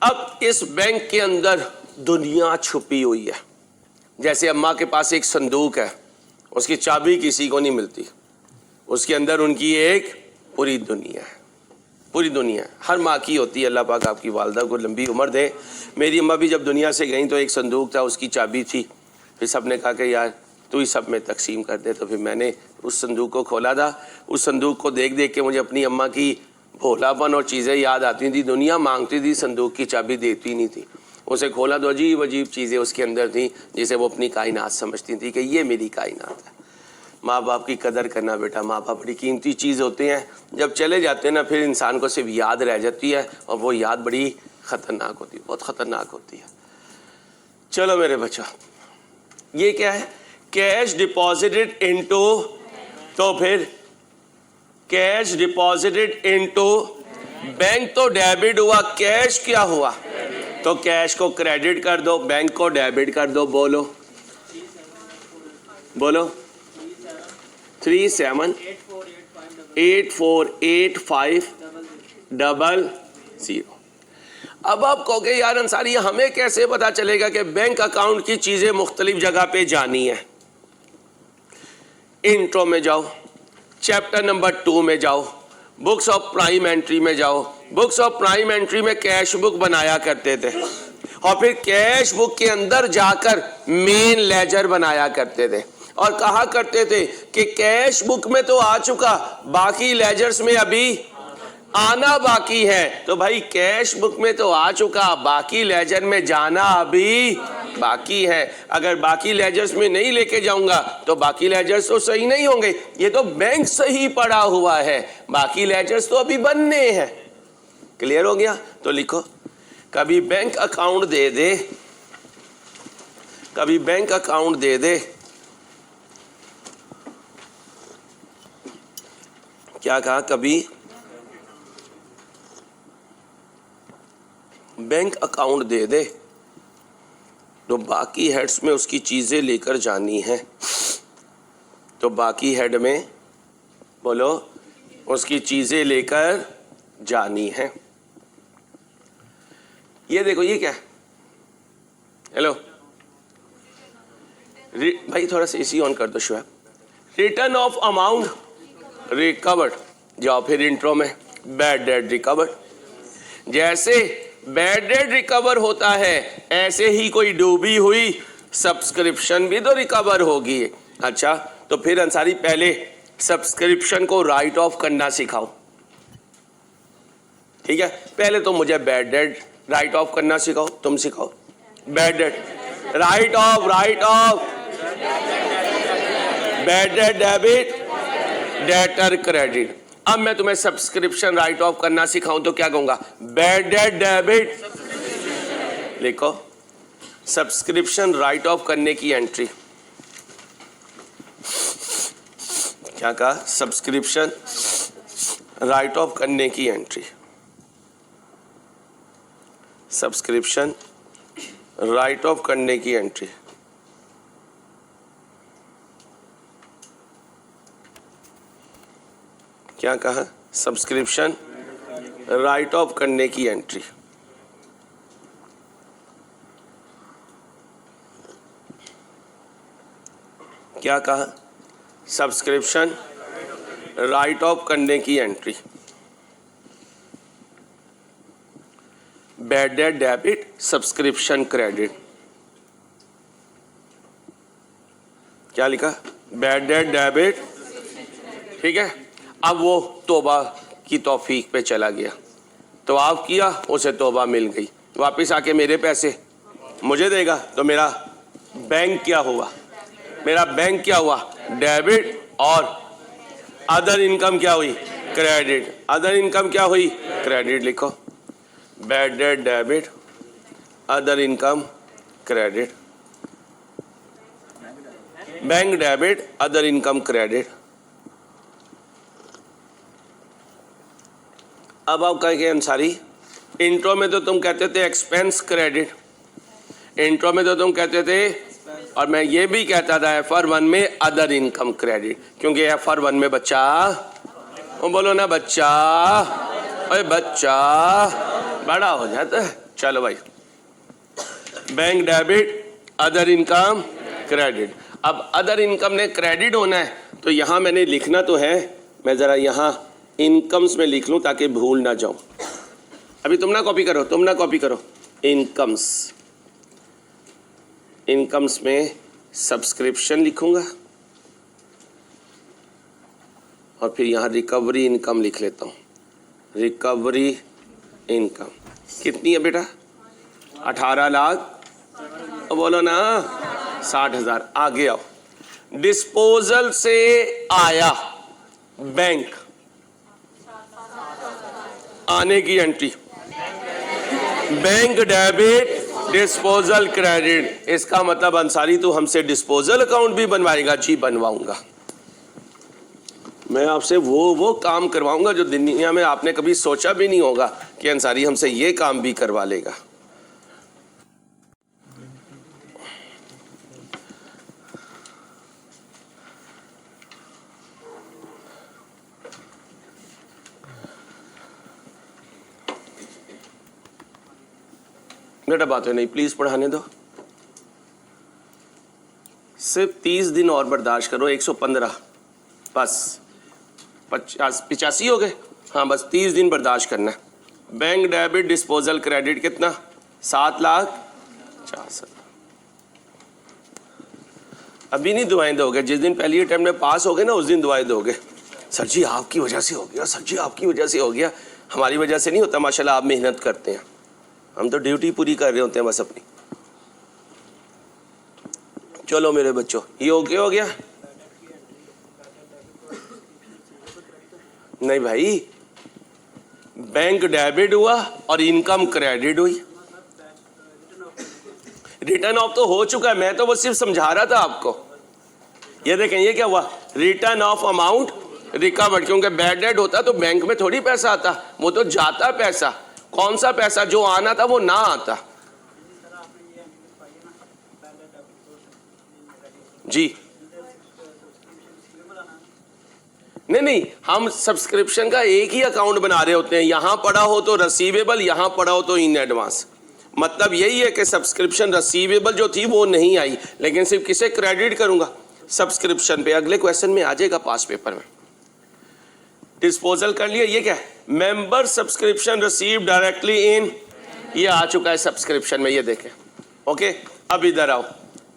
अब इस बैंक के अंदर दुनिया छुपी हुई है। जैसे अम्मा के पास एक संदूक है, उसकी चाबी किसी को नहीं मिलती, उसके अंदर उनकी एक पूरी दुनिया है, पूरी दुनिया हर माँ की होती है। अल्लाह पाक आपकी वालदा को लंबी उम्र दे। मेरी अम्मा भी जब दुनिया से गई तो एक संदूक था, उसकी चाबी थी। फिर सब ने कहा कि यार तू ही सब में तकसीम कर दे, तो फिर मैंने उस संदूक को खोला था। उस संदूक को देख देख के मुझे अपनी अम्मा की भोलापन और चीज़ें याद आती थी। दुनिया मांगती थी, संदूक की चाबी देती नहीं थी। उसे खोला तो अजीब अजीब चीज़ें उसके अंदर थी, जिसे वो अपनी कायनात समझती थी कि ये मेरी कायनात है। माँ बाप की कदर करना बेटा, माँ बाप बड़ी कीमती चीज़ होते हैं। जब चले जाते हैं ना, फिर इंसान को सिर्फ याद रह जाती है, और वो याद बड़ी ख़तरनाक होती है, बहुत ख़तरनाक होती है। चलो मेरे बच्चों, ये क्या है? कैश डिपॉजिटेड इनटू, तो फिर कैश डिपॉजिटेड इनटू बैंक तो डेबिट हुआ, कैश क्या हुआ? तो कैश को क्रेडिट कर दो, बैंक को डेबिट कर दो। बोलो बोलो 37848500। अब आप कहोगे यार अंसारी, हमें कैसे पता चलेगा कि बैंक अकाउंट की चीजें मुख्तलिफ जगह पे जानी है? इंट्रो में जाओ, चैप्टर नंबर 2 में जाओ, बुक्स ऑफ प्राइम एंट्री में जाओ। बुक्स ऑफ प्राइम एंट्री में कैश बुक बनाया करते थे, और फिर कैश बुक के अंदर जाकर मेन लेजर बनाया करते थे, और कहा करते थे कि कैश बुक में तो आ चुका, बाकी लेजर्स में अभी आना बाकी है। तो भाई कैश बुक में तो आ चुका, बाकी लेजर में जाना अभी बाकी है। अगर बाकी लेजर्स में नहीं लेके जाऊंगा तो बाकी लेजर्स तो सही नहीं होंगे। ये तो बैंक सही पड़ा हुआ है, बाकी लेजर्स तो अभी बनने हैं। क्लियर हो गया? तो लिखो, कभी बैंक अकाउंट दे दे, कभी बैंक अकाउंट दे दे, क्या कहा? कभी बैंक अकाउंट दे दे तो बाकी हेड्स में उसकी चीज़ें लेकर जानी है। तो बाकी हेड में बोलो उसकी चीज़ें लेकर जानी है। ये देखो, ये क्या है? हेलो भाई, थोड़ा सा एसी ऑन कर दो Shoaib. Return of amount recovered. जाओ फिर इंट्रो में, बैड डेट रिकवर्ड। जैसे बैड डेट रिकवर होता है, ऐसे ही कोई डूबी हुई सब्सक्रिप्शन भी तो रिकवर होगी। अच्छा, तो फिर अंसारी पहले सब्सक्रिप्शन को राइट ऑफ करना सिखाओ। ठीक है, पहले तो मुझे बैड डेट राइट ऑफ करना सिखाओ, तुम सिखाओ bad debt right of, right of bad debt debit, debtor credit. अब मैं तुम्हें सब्सक्रिप्शन राइट ऑफ करना सिखाऊं तो क्या कहूंगा? Bad debt debit. लिखो, सब्सक्रिप्शन राइट ऑफ करने की एंट्री। क्या कहा? सब्सक्रिप्शन राइट ऑफ करने की एंट्री। सब्सक्रिप्शन राइट ऑफ करने की एंट्री। क्या कहा? सब्सक्रिप्शन राइट ऑफ करने की एंट्री। क्या कहा? सब्सक्रिप्शन राइट ऑफ करने की entry. Bad debt debit, subscription credit. क्या लिखा? बैड डेट डेबिट, ठीक है। अब वो तौबा की तौफीक पे चला गया, तो आप किया, उसे तौबा मिल गई, वापस आके मेरे पैसे मुझे देगा, तो मेरा बैंक क्या हुआ? मेरा बैंक क्या हुआ? डेबिट। और अदर इनकम क्या हुई? क्रेडिट। अदर इनकम क्या हुई? क्रेडिट लिखो। Bad debt debit, other income credit, bank debit, other income credit. अब आप कहेंगे अंसारी, इंट्रो में तो तुम कहते थे एक्सपेंस क्रेडिट, इंट्रो में तो तुम कहते थे, और मैं ये भी कहता था FR1 में अदर इनकम क्रेडिट, क्योंकि FR1 में बच्चा, वो बोलो ना बच्चा, अरे बच्चा बड़ा हो जाता है। चलो भाई, bank debit, other income credit. अब अदर इनकम ने क्रेडिट होना है, तो यहाँ मैंने लिखना तो है, मैं ज़रा यहाँ इनकम्स में लिख लूँ ताकि भूल ना जाऊँ। अभी तुम ना कॉपी करो, तुम ना कॉपी करो। इनकम्स, इनकम्स में सब्सक्रिप्शन लिखूंगा, और फिर यहाँ रिकवरी इनकम लिख लेता हूँ। रिकवरी इनकम कितनी है बेटा? 18 लाख, बोलो ना 60,000। आगे आओ। डिस्पोजल से आया बैंक, आने की entry, bank debit, disposal credit. इसका मतलब अंसारी तू हमसे डिस्पोजल अकाउंट भी बनवाएगा? जी बनवाऊंगा। मैं आपसे वो काम करवाऊंगा जो दुनिया में आपने कभी सोचा भी नहीं होगा कि अंसारी हमसे ये काम भी करवा लेगा। बेटा बात है नहीं, प्लीज पढ़ाने दो। सिर्फ 30 दिन और बर्दाश्त करो। 115 बस, 85 हो गए। हाँ बस 30 दिन बर्दाश्त करना है। बैंक डेबिट डिस्पोजल क्रेडिट कितना? 7,50,000। अभी नहीं दुआएं दोगे, जिस दिन पहली अटेम्प्ट में पास हो गए ना उस दिन दुआएं दोगे। सर जी आपकी वजह से हो गया, सर जी आपकी वजह से हो गया। हमारी वजह से नहीं होता, माशाल्लाह आप मेहनत करते हैं, हम तो ड्यूटी पूरी कर रहे होते हैं बस अपनी। चलो मेरे बच्चों, ये ओके हो गया? नहीं भाई, बैंक डेबिट हुआ और इनकम क्रेडिट हुई। रिटर्न ऑफ तो हो चुका है, मैं तो बस सिर्फ समझा रहा था आपको। ये देखें, ये क्या हुआ? रिटर्न ऑफ अमाउंट रिकवर्ड, क्योंकि बैड डेट होता तो बैंक में थोड़ी पैसा आता, वो तो जाता पैसा। कौन सा पैसा? जो आना था वो ना आता। जी नहीं, हम सब्सक्रिप्शन का एक ही अकाउंट बना रहे होते हैं। यहां पड़ा हो तो रिसीवेबल, यहां पड़ा हो तो इन एडवांस। मतलब यही है कि सब्सक्रिप्शन रिसीवेबल जो थी वो नहीं आई, लेकिन सिर्फ किसे क्रेडिट करूंगा? सब्सक्रिप्शन पे। अगले क्वेश्चन में आ जाएगा पास पेपर में। डिस्पोजल कर लिया। ये क्या है? Member subscription receive directly in, ये आ चुका है सब्सक्रिप्शन में, ये देखें। ओके, अब इधर आओ।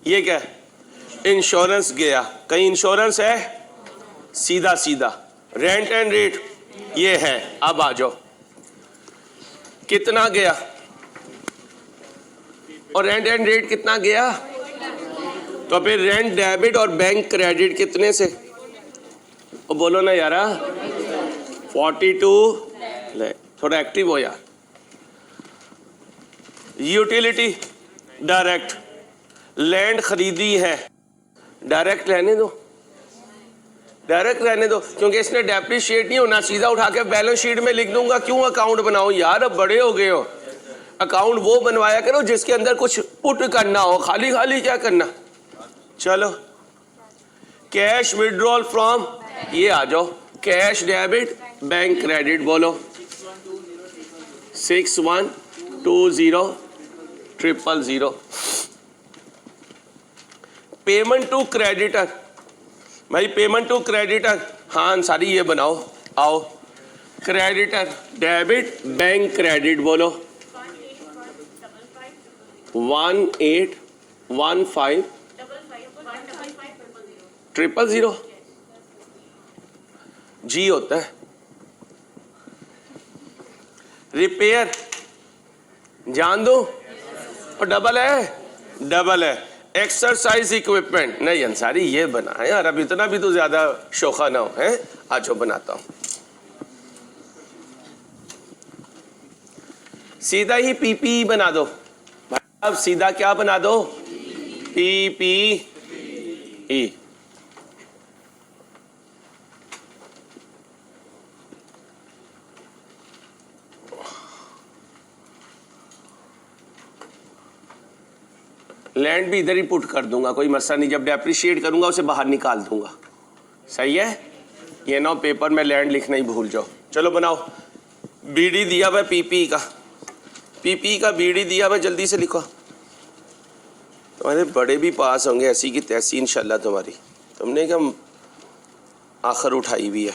ये क्या है? इंश्योरेंस गया। कहीं इंश्योरेंस है? सीधा सीधा रेंट एंड रेट ये है। अब आ जाओ, कितना गया? और रेंट एंड रेट कितना गया? तो फिर रेंट डेबिट और बैंक क्रेडिट कितने से? और बोलो ना यारा, 42। ले थोड़ा एक्टिव हो यार। यूटिलिटी डायरेक्ट, लैंड खरीदी है, डायरेक्ट रहने दो, डायरेक्ट रहने दो, क्योंकि इसने डेप्रिशिएट नहीं होना। सीधा उठा के बैलेंस शीट में लिख दूंगा। क्यों अकाउंट बनाओ यार, अब बड़े हो गए हो। अकाउंट वो बनवाया करो जिसके अंदर कुछ पुट करना हो, खाली खाली क्या करना। चलो, कैश विड्रॉल फ्रॉम, ये आ जाओ। कैश डेबिट बैंक क्रेडिट बोलो 612000 पेमेंट टू क्रेडिटर। भाई पेमेंट टू क्रेडिटर, हाँ अंसारी ये बनाओ, आओ क्रेडिटर डेबिट बैंक क्रेडिट बोलो 18150000 जी होता है। रिपेयर जान दो और डबल है एक्सरसाइज इक्विपमेंट नहीं अंसारी ये बना है यार, अब इतना भी तो ज्यादा शोखा ना हो है। आज बनाता हूं सीधा ही पीपी बना दो भाई, अब सीधा क्या बना दो पीपी। लैंड भी इधर ही पुट कर दूंगा, कोई मसला नहीं, जब डेप्रिशिएट करूंगा उसे बाहर निकाल दूंगा। सही है, ये ना पेपर में लैंड लिखना ही भूल जाओ। चलो बनाओ, बीडी दिया हुआ पीपी का, पीपी का बीडी दिया हुआ, जल्दी से लिखो। तुम्हारे बड़े भी पास होंगे ऐसी की तैसी इंशाल्लाह तुम्हारी, तुमने क्या आखिर उठाई हुई है।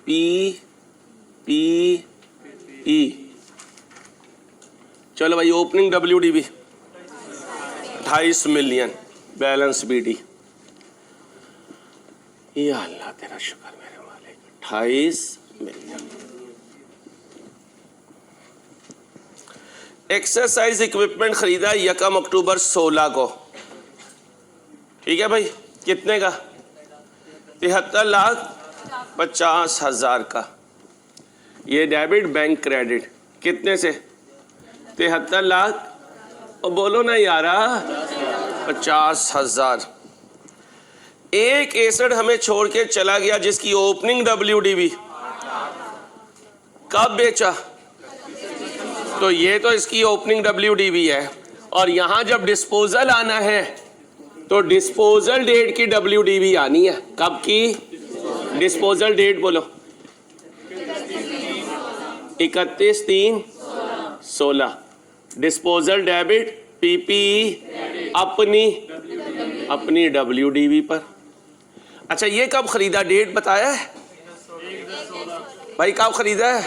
PPE चलो भाई, opening WDB 28 million, balance BD। या अल्लाह तेरा शुक्र मेरे मालिक, 28 मिलियन। एक्सरसाइज इक्विपमेंट खरीदा 1 अक्टूबर 16 को, ठीक है भाई, कितने का 73,50,000 का। ये डेबिट बैंक क्रेडिट कितने से 73 लाख, और बोलो ना यारा 50,000। एक एसेट हमें छोड़ के चला गया जिसकी ओपनिंग WDB कब बेचा, तो ये तो इसकी ओपनिंग WDB है, और यहां जब डिस्पोजल आना है तो डिस्पोजल डेट की WDB आनी है। कब की डिस्पोजल डेट बोलो 31/3/16। डिस्पोजल डेबिट PPE अपनी WDB पर। अच्छा ये कब खरीदा, डेट बताया है भाई, कब खरीदा है,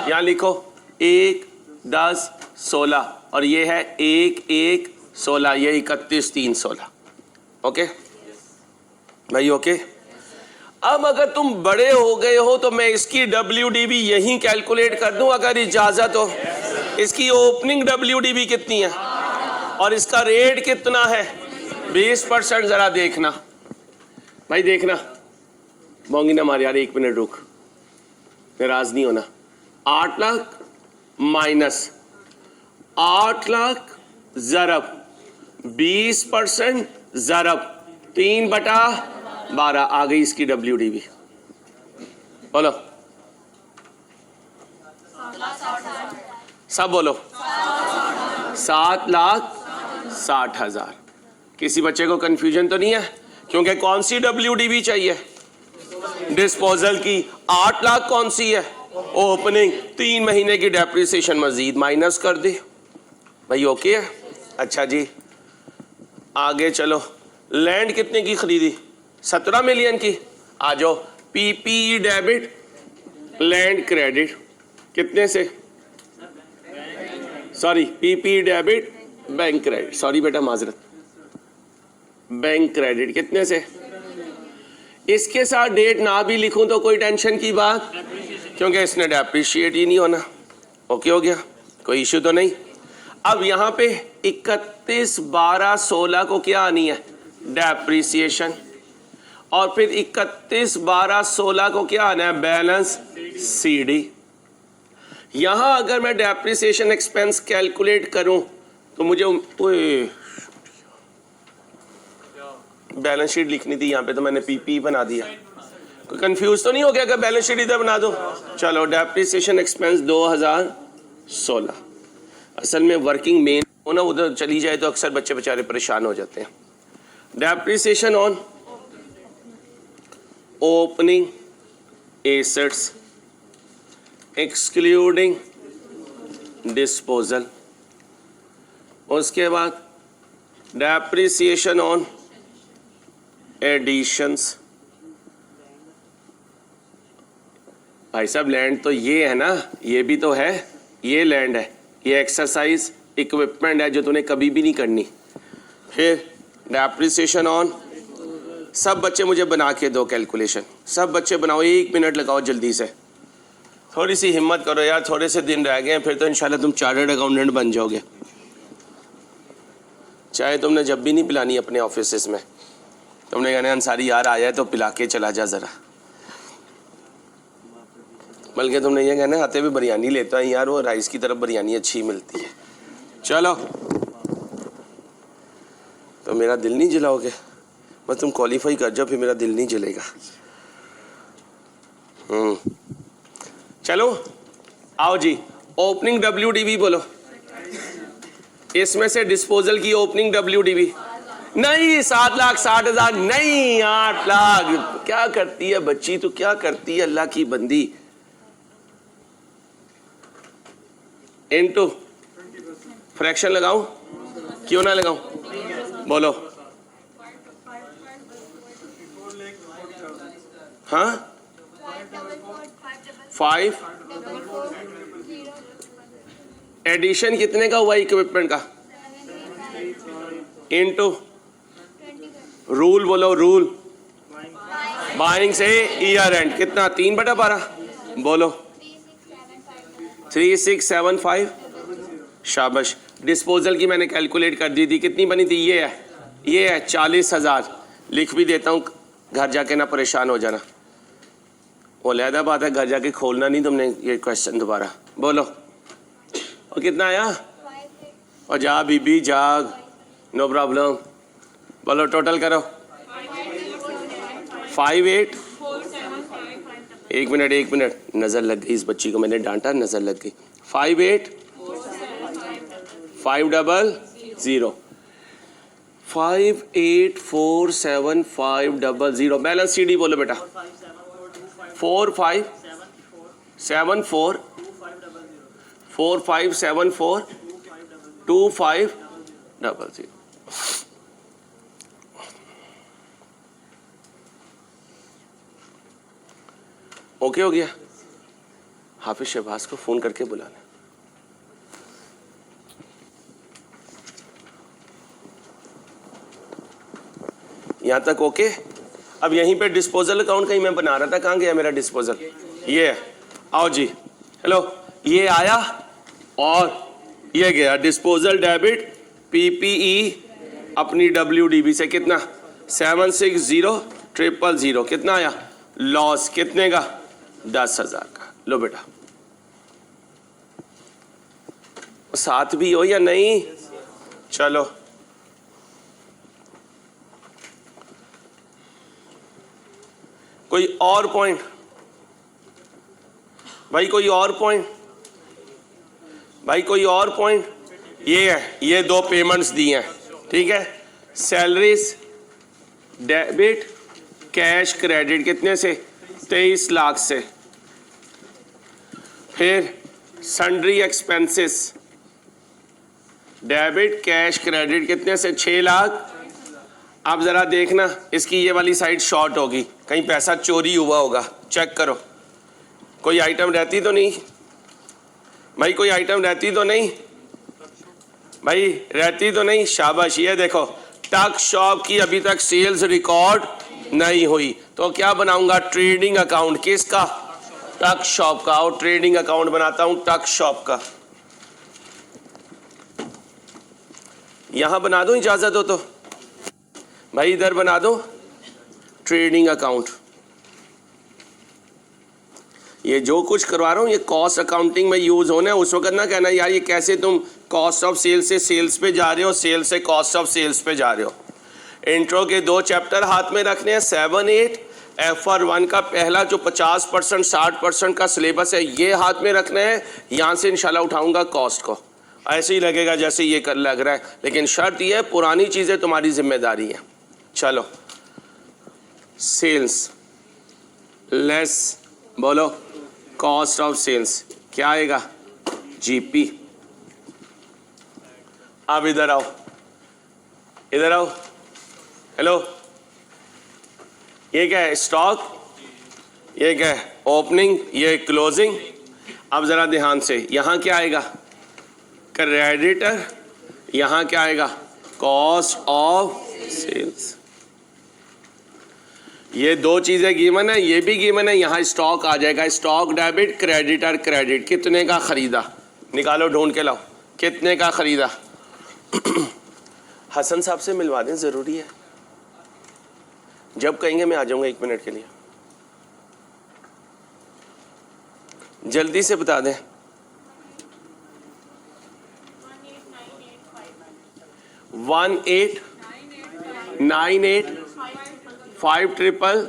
यहाँ लिखो 1/10/16, और ये है 1/1/16, ये 31/3/16। ओके भाई, ओके। अब अगर तुम बड़े हो गए हो तो मैं इसकी WDB यहीं कैलकुलेट कर दूं अगर इजाजत हो। इसकी ओपनिंग WDB कितनी है और इसका रेट कितना है, 20%। जरा देखना भाई, देखना, मोंगी ना मार यार, 1 मिनट रुक, नाराज नहीं होना। 8 लाख माइनस 8 लाख ज़रब 20% ज़रब 3/12 आ गई इसकी WDB। बोलो सब बोलो, 7,60,000। किसी बच्चे को कंफ्यूजन तो नहीं है, क्योंकि कौन सी WDB चाहिए, डिस्पोजल की। 8 लाख कौन सी है, ओपनिंग। 3 महीने की डेप्रिसिएशन मजीद माइनस कर दे भाई, ओके है। अच्छा जी आगे चलो, लैंड कितने की खरीदी, 17 मिलियन की। आ जाओ, PPE डेबिट लैंड क्रेडिट कितने से, sorry PPE debit bank credit, sorry बेटा माजरत, बैंक क्रेडिट कितने से। इसके साथ डेट ना भी लिखूं तो कोई टेंशन की बात, क्योंकि इसने डेप्रिशिएट ही नहीं होना। ओके हो गया, कोई इश्यू तो नहीं। अब यहाँ पे 31/12/16 को क्या आनी है, डेप्रिसिएशन, और फिर 31/12/16 को क्या आना है, बैलेंस CD। यहाँ अगर मैं डेप्रिसिएशन एक्सपेंस कैलकुलेट करूं तो मुझे बैलेंस शीट लिखनी थी यहाँ पे तो मैंने पीपी बना दिया। कोई कंफ्यूज तो नहीं हो गया कि बैलेंस शीट इधर बना दो? चलो डेप्रिसिएशन एक्सपेंस 2016। असल में वर्किंग मेन हो ना उधर चली जाए तो अक्सर बच्चे बेचारे परेशान हो जाते हैं। Depreciation on opening assets excluding disposal. उसके बाद डेप्रिसिएशन ऑन एडिशंस। भाई साहब लैंड तो ये है ना, ये भी तो है, ये लैंड है, ये एक्सरसाइज इक्विपमेंट है जो तूने कभी भी नहीं करनी। फिर डेप्रिसिएशन ऑन, सब बच्चे मुझे बना के दो कैलकुलेशन, सब बच्चे बनाओ, 1 मिनट लगाओ जल्दी से, थोड़ी सी हिम्मत करो यार, थोड़े से दिन रह गए फिर तो इंशाल्लाह तुम चार्टर्ड अकाउंटेंट बन जाओगे। चाहे तुमने जब भी नहीं पिलानी अपने ऑफिस में, तुमने कहना अंसारी यार आया है तो पिला के चला जा ज़रा, बल्कि तुमने ये कहना आते हुए बिरयानी लेता है यार, वो राइस की तरफ बिरयानी अच्छी मिलती है। चलो तो मेरा दिल नहीं जलाओगे, बस तुम क्वालिफाई कर जाओ फिर मेरा दिल नहीं जलेगा। चलो आओ जी, ओपनिंग WDV बोलो। इसमें से डिस्पोजल की ओपनिंग WDV नहीं 7,60,000 नहीं 8 लाख। क्या करती है बच्ची तू, क्या करती है अल्लाह की बंदी। इनटू फ्रैक्शन लगाऊं क्यों ना लगाऊं, बोलो। हाँ 5 एडिशन कितने का हुआ इक्विपमेंट का, इनटू रूल बोलो, रूल बाइंग से ईयर एंड कितना 3/12 बोलो 3675। शाबाश। डिस्पोजल की मैंने कैलकुलेट कर दी थी, कितनी बनी थी, ये है 40,000। लिख भी देता हूँ, घर जाके ना परेशान हो जाना। वो लहदा बात है, घर जाके खोलना नहीं तुमने ये क्वेश्चन दोबारा। बोलो और कितना आया, और जा बीबी जाग, नो प्रॉब्लम। बोलो टोटल करो 58। एक मिनट नज़र लग गई इस बच्ची को, मैंने डांटा, नज़र लग गई। 58,500 58,47500। बैलेंस CD बोलो बेटा 4574 2500। ओके हो गया। हाफिज शहबाज को फोन करके बुलाना। यहां तक ओके। अब यहीं पे डिस्पोजल अकाउंट कहीं मैं बना रहा था, कहां गया मेरा डिस्पोजल, ये है। आओ जी, हेलो, ये आया और ये गया डिस्पोजल डेबिट PPE अपनी WDV से कितना 760000। कितना आया लॉस, कितने का 10,000 का। लो बेटा साथ भी हो या नहीं, चलो कोई और पॉइंट भाई, कोई और पॉइंट भाई, कोई और पॉइंट। ये है, ये 2 पेमेंट्स दी हैं, ठीक है। सैलरीज डेबिट कैश क्रेडिट कितने से 23 लाख से। फिर sundry expenses debit cash credit कितने से 6 लाख। अब ज़रा देखना इसकी ये वाली साइड शॉर्ट होगी, कहीं पैसा चोरी हुआ होगा, चेक करो। कोई आइटम रहती तो नहीं भाई, कोई आइटम रहती तो नहीं भाई, रहती तो नहीं। शाबाश। ये देखो टक शॉप की अभी तक सेल्स रिकॉर्ड नहीं हुई, तो क्या बनाऊंगा ट्रेडिंग अकाउंट, किसका, टक शॉप का। और ट्रेडिंग अकाउंट बनाता हूं टक शॉप का। यहां बना दो, इजाजत हो तो भाई, इधर बना दो ट्रेडिंग अकाउंट। ये जो कुछ करवा रहा हूँ ये कॉस्ट अकाउंटिंग में यूज होना है। उस वक्त ना कहना यार ये कैसे तुम कॉस्ट ऑफ सेल्स से सेल्स पे जा रहे हो, सेल्स से कॉस्ट ऑफ सेल्स पे जा रहे हो। इंट्रो के 2 चैप्टर हाथ में रखने हैं, 7, 8। FR1 का पहला जो 50% 60% का सिलेबस है ये हाथ में रखना है। यहाँ से इंशाल्लाह उठाऊंगा कॉस्ट को, ऐसे ही लगेगा जैसे ये कर लग रहा है, लेकिन शर्त ये है पुरानी चीज़ें तुम्हारी जिम्मेदारी है। चलो, सेल्स लेस बोलो कॉस्ट ऑफ सेल्स क्या आएगा? GP। अब इधर आओ, इधर आओ। हेलो, ये क्या है? स्टॉक। ये क्या है? ओपनिंग। ये क्लोजिंग। अब ज़रा ध्यान से, यहाँ क्या आएगा? क्रेडिटर। यहाँ क्या आएगा? Cost of sales. ये 2 चीज़ें गिवन है, ये भी गिवन है। यहाँ स्टॉक आ जाएगा, स्टॉक डेबिट, क्रेडिटर क्रेडिट। कितने का खरीदा? निकालो, ढूंढ के लाओ, कितने का खरीदा? हसन साहब से मिलवा दें, ज़रूरी है। जब कहेंगे मैं आ जाऊंगा 1 मिनट के लिए, जल्दी से बता दें। 189855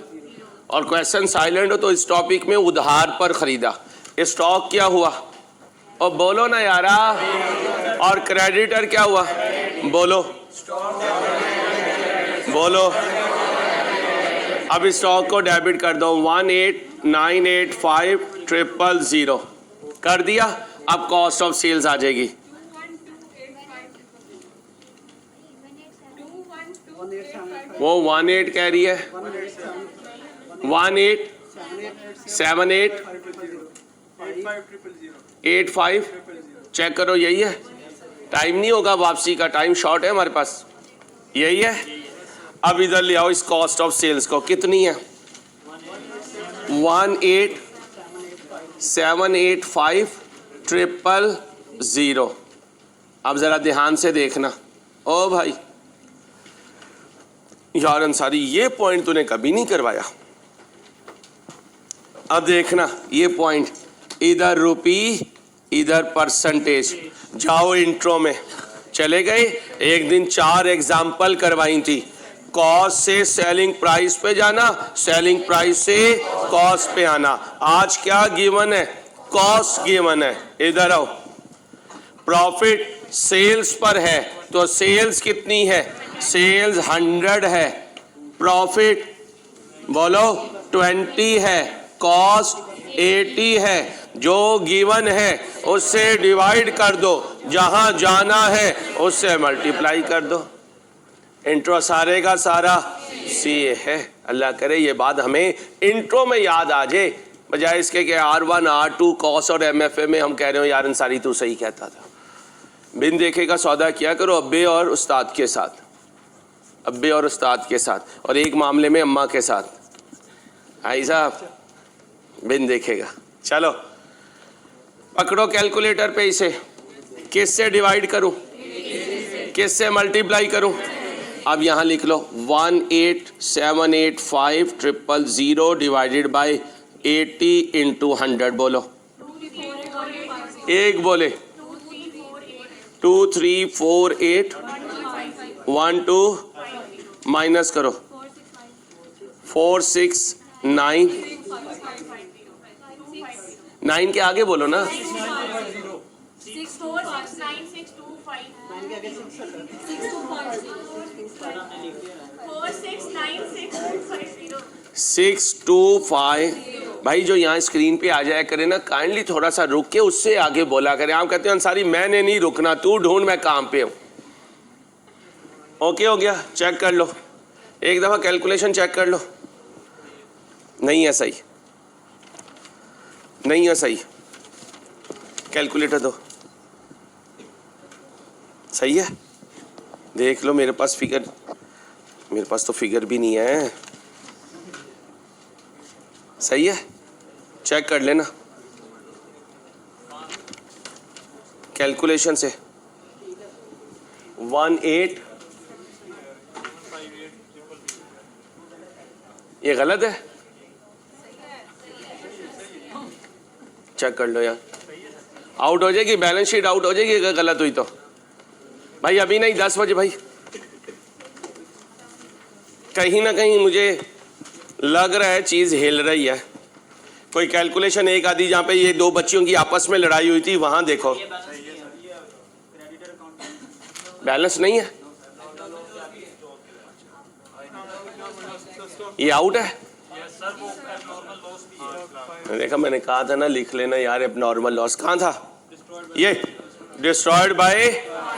और क्वेश्चन साइलेंट हो तो इस टॉपिक में उधार पर खरीदा। स्टॉक क्या हुआ? और बोलो ना यारा। और क्रेडिटर क्या हुआ? बोलो बोलो। अब स्टॉक को डेबिट कर दो, 18985000 कर दिया। अब कॉस्ट ऑफ सेल्स आ जाएगी। वो 18 कह रही है, 187885 चेक करो, यही है। टाइम नहीं होगा वापसी का, टाइम शॉर्ट है हमारे पास, यही है। अब इधर ले आओ इस कॉस्ट ऑफ सेल्स को, कितनी है? 18785000। अब जरा ध्यान से देखना। ओ भाई यार अंसारी, ये पॉइंट तूने कभी नहीं करवाया। अब देखना ये पॉइंट, इधर रुपी इधर परसेंटेज। जाओ इंट्रो में, चले गए। एक दिन 4 एग्जाम्पल करवाई थी। कॉस्ट से सेलिंग प्राइस पे जाना, सेलिंग प्राइस से कॉस्ट पे आना। आज क्या गिवन है? कॉस्ट गिवन है। इधर आओ, प्रॉफिट सेल्स पर है तो सेल्स कितनी है? सेल्स 100 है, प्रॉफिट बोलो 20 है, कॉस्ट 80 है। जो गिवन है उससे डिवाइड कर दो, जहां जाना है उससे मल्टीप्लाई कर दो। इंट्रो सारे का सारा सी है। अल्लाह करे ये बात हमें इंट्रो में याद आ जाए, बजाय इसके कि R1 R2 कॉस और MFA में हम कह रहे हो यार अंसारी तू सही कहता था। बिन देखे का सौदा किया करो अब्बे और उस्ताद के साथ, अब्बे और उस्ताद के साथ, और एक मामले में अम्मा के साथ। आई साहब बिन देखेगा। चलो पकड़ो कैलकुलेटर पे, इसे किससे डिवाइड करूं, किससे मल्टीप्लाई करूं? अब यहाँ लिख लो 1878500 डिवाइडेड बाय 80 इंटू 100। बोलो, एक बोले 2348 12 माइनस करो 469 9 के आगे बोलो ना। 625। भाई जो यहाँ स्क्रीन पे आ जाया करे ना, काइंडली थोड़ा सा रुक के उससे आगे बोला करे। आप कहते हैं अंसारी मैंने नहीं रुकना, तू ढूंढ, मैं काम पे हूँ। ओके हो गया, चेक कर लो, एक दफ़ा कैलकुलेशन चेक कर लो। नहीं है सही, नहीं है सही, कैलकुलेटर दो। सही है, देख लो। मेरे पास फिगर, मेरे पास तो फिगर भी नहीं है। सही है, चेक कर लेना कैलकुलेशन से। 18 ये गलत है, चेक कर लो यार। आउट हो जाएगी बैलेंस शीट, आउट हो जाएगी अगर गलत हुई तो। भाई अभी नहीं, 10 बजे भाई कहीं ना कहीं मुझे लग रहा है चीज़ हिल रही है। कोई कैलकुलेशन एक आधी जहाँ पे ये दो बच्चियों की आपस में लड़ाई हुई थी वहाँ देखो बैलेंस नहीं है, ये आउट है। देखा, मैंने कहा था ना लिख लेना यार, एबनॉर्मल लॉस कहाँ था, ये डिस्ट्रॉयड बाय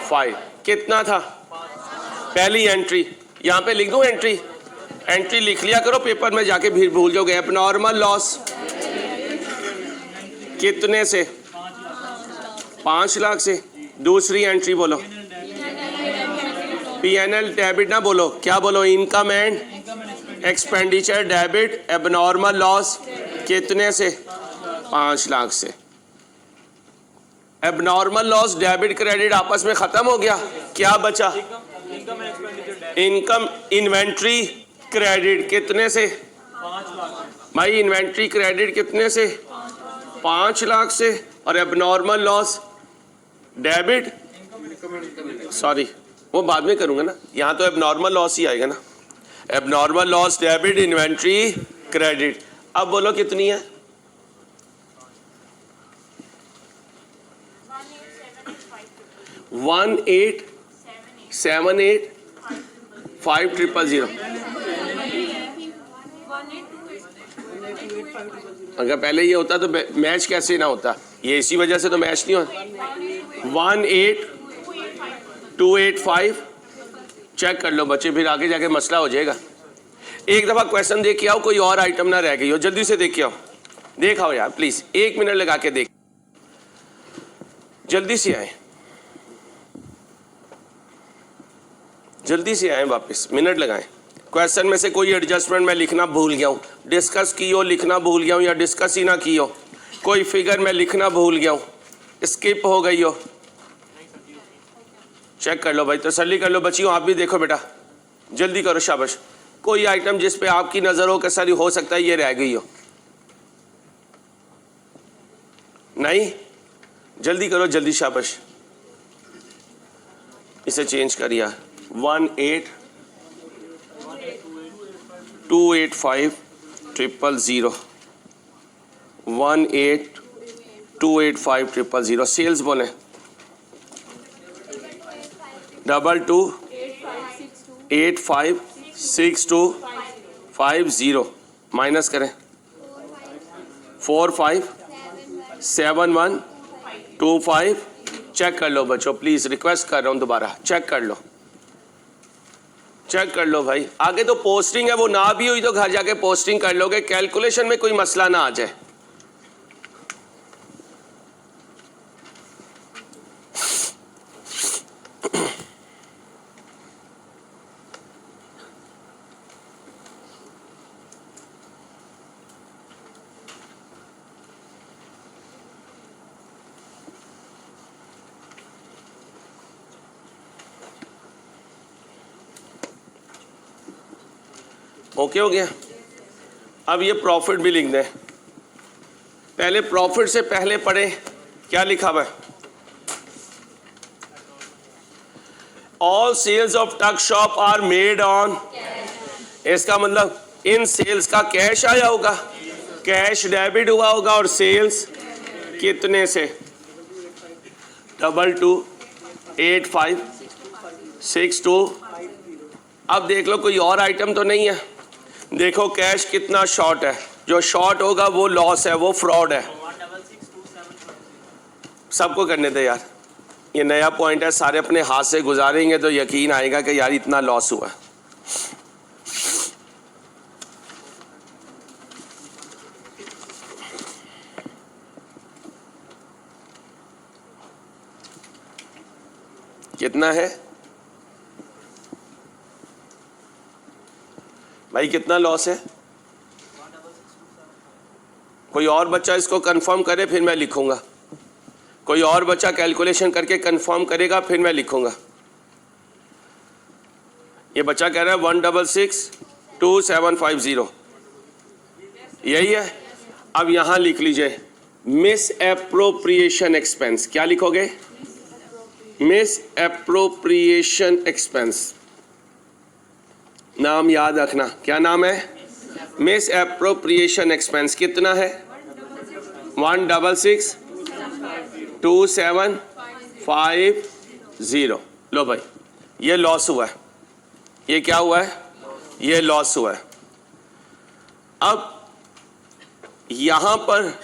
5 कितना था, पहली एंट्री यहाँ पे लिख दूं, एंट्री लिख लिया करो पेपर में जाके, फिर भूल जाओगे। एबनॉर्मल लॉस कितने से, 5 लाख से। दूसरी एंट्री बोलो, पीएनएल डेबिट ना बोलो, क्या बोलो, income and expenditure debit abnormal loss कितने से, 5 लाख से। एबनॉर्मल लॉस डेबिट क्रेडिट आपस में खत्म हो गया, क्या बचा, इनकम इन्वेंट्री क्रेडिट कितने से, 5 लाख। भाई इन्वेंट्री क्रेडिट कितने से, 5 लाख से। और एबनॉर्मल लॉस डेबिट, सॉरी वो बाद में करूंगा ना, यहाँ तो एबनॉर्मल लॉस ही आएगा ना। Abnormal loss debit inventory credit, अब बोलो कितनी है, 1878500। अगर पहले ये होता तो मैच कैसे ना होता, ये इसी वजह से तो मैच नहीं होता। 18285 चेक कर लो बच्चे, फिर आगे जाके मसला हो जाएगा। एक दफा क्वेश्चन देख के आओ, कोई और आइटम ना रह गई हो, जल्दी से देख के आओ, देखाओ यार प्लीज, 1 मिनट लगा के देख, जल्दी से आए, जल्दी से आए वापस, मिनट लगाएं। क्वेश्चन में से कोई एडजस्टमेंट मैं लिखना भूल गया हूँ, डिस्कस की हो लिखना भूल गया हूँ, या डिस्कस ही ना की हो, कोई फिगर मैं लिखना भूल गया हूँ, स्किप हो गई हो, चेक कर लो भाई, तसल्ली कर लो बच्चियों, आप भी देखो बेटा, जल्दी करो, शाबाश। कोई आइटम जिस पे आपकी नजर हो कि सर हो सकता है ये रह गई हो, नहीं, जल्दी करो, जल्दी, शाबाश। इसे चेंज करिए, 1828500, 1828500। सेल्स बोले 22856250, माइनस करें 457125। चेक कर लो बच्चों प्लीज, रिक्वेस्ट कर रहा हूं दोबारा, चेक कर लो, चेक कर लो भाई। आगे तो पोस्टिंग है, वो ना भी हुई तो घर जाके पोस्टिंग कर लोगे, कैलकुलेशन में कोई मसला ना आ जाए। ओके हो गया। अब ये प्रॉफिट भी लिख दें, पहले प्रॉफिट से पहले पढ़े क्या लिखा हुआ है, all sales of tuck shop are made on, इसका मतलब इन सेल्स का कैश आया होगा, कैश डेबिट हुआ होगा, और सेल्स कितने से, 228562। अब देख लो कोई और आइटम तो नहीं है, देखो कैश कितना शॉर्ट है, जो शॉर्ट होगा वो लॉस है, वो फ्रॉड है। सबको करने दे यार, ये नया पॉइंट है, सारे अपने हाथ से गुजारेंगे तो यकीन आएगा कि यार इतना लॉस हुआ। कितना है भाई, कितना लॉस है, कोई और बच्चा इसको कंफर्म करे फिर मैं लिखूंगा, कोई और बच्चा कैलकुलेशन करके कंफर्म करेगा फिर मैं लिखूंगा। ये बच्चा कह रहा है 1662750, यही है। अब यहां लिख लीजिए मिस एप्रोप्रिएशन एक्सपेंस, क्या लिखोगे, मिस एप्रोप्रिएशन एक्सपेंस, नाम याद रखना, क्या नाम है? मिस एप्रोप्रिएशन एक्सपेंस कितना है? 1662750। लो भाई, ये लॉस हुआ है। ये क्या हुआ है? ये लॉस हुआ है। अब यहां पर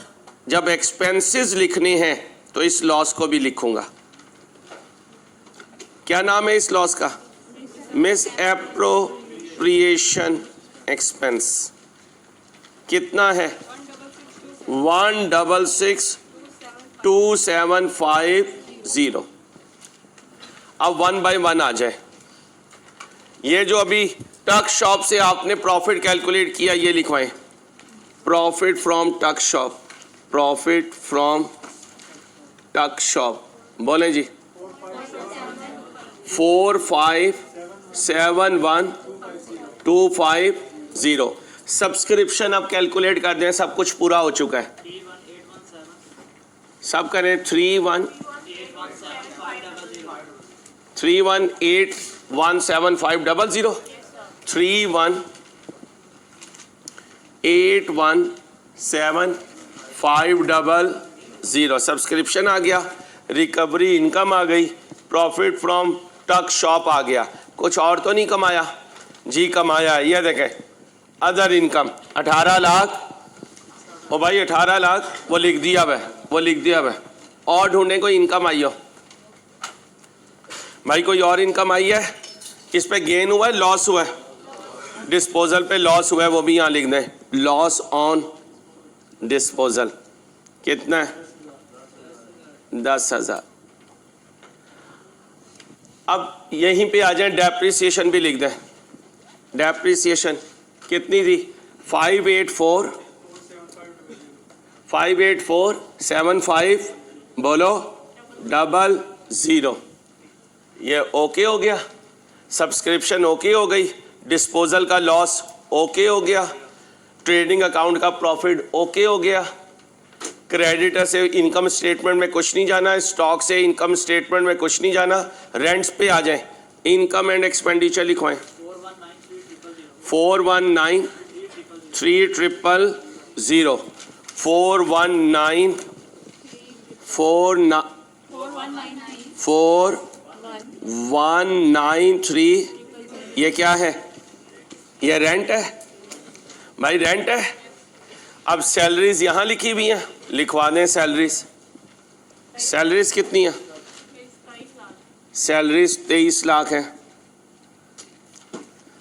जब एक्सपेंसेस लिखने हैं तो इस लॉस को भी लिखूंगा। क्या नाम है इस लॉस का? Miss appropriation expense. कितना है? 1662750। अब 1 बाय 1 आ जाए। ये जो अभी टक शॉप से आपने प्रॉफिट कैलकुलेट किया, ये लिखवाएं। प्रॉफिट फ्रॉम टक शॉप, प्रॉफिट फ्रॉम टक शॉप, बोले जी। 45712550। सब्सक्रिप्शन अब कैलकुलेट कर दें, सब कुछ पूरा हो चुका है। सब करें। 3181750। 3181750 सब्सक्रिप्शन आ गया, रिकवरी इनकम आ गई, प्रॉफिट फ्रॉम टक शॉप आ गया। कुछ और तो नहीं कमाया जी? कमाया। ये देखें, अदर इनकम 18 लाख। ओ भाई 18 लाख वो लिख दिया है, वो लिख दिया है। और ढूंढने कोई इनकम आई हो भाई? कोई और इनकम आई है? इस पे गेन हुआ है, लॉस हुआ है? डिस्पोजल पे लॉस हुआ है, वो भी यहाँ लिख दें। लॉस ऑन डिस्पोजल कितना है? 10,000। अब यहीं पे आ जाए, डेप्रिसिएशन भी लिख दें। डेप्रिसिएशन कितनी थी? 58475 बोलो 00। ये ओके हो गया। सब्सक्रिप्शन ओके हो गई, डिस्पोजल का लॉस ओके हो गया, ट्रेडिंग अकाउंट का प्रॉफिट ओके हो गया। क्रेडिटर से इनकम स्टेटमेंट में कुछ नहीं जाना, स्टॉक से इनकम स्टेटमेंट में कुछ नहीं जाना। रेंट्स पे आ जाए, इनकम एंड एक्सपेंडिचर लिखवाएं। 419300 4193 ये क्या है? ये रेंट है भाई, रेंट है। अब सैलरीज यहाँ लिखी हुई हैं, लिखवा दें सैलरीज। सैलरीज कितनी है? सैलरीज 23 लाख है।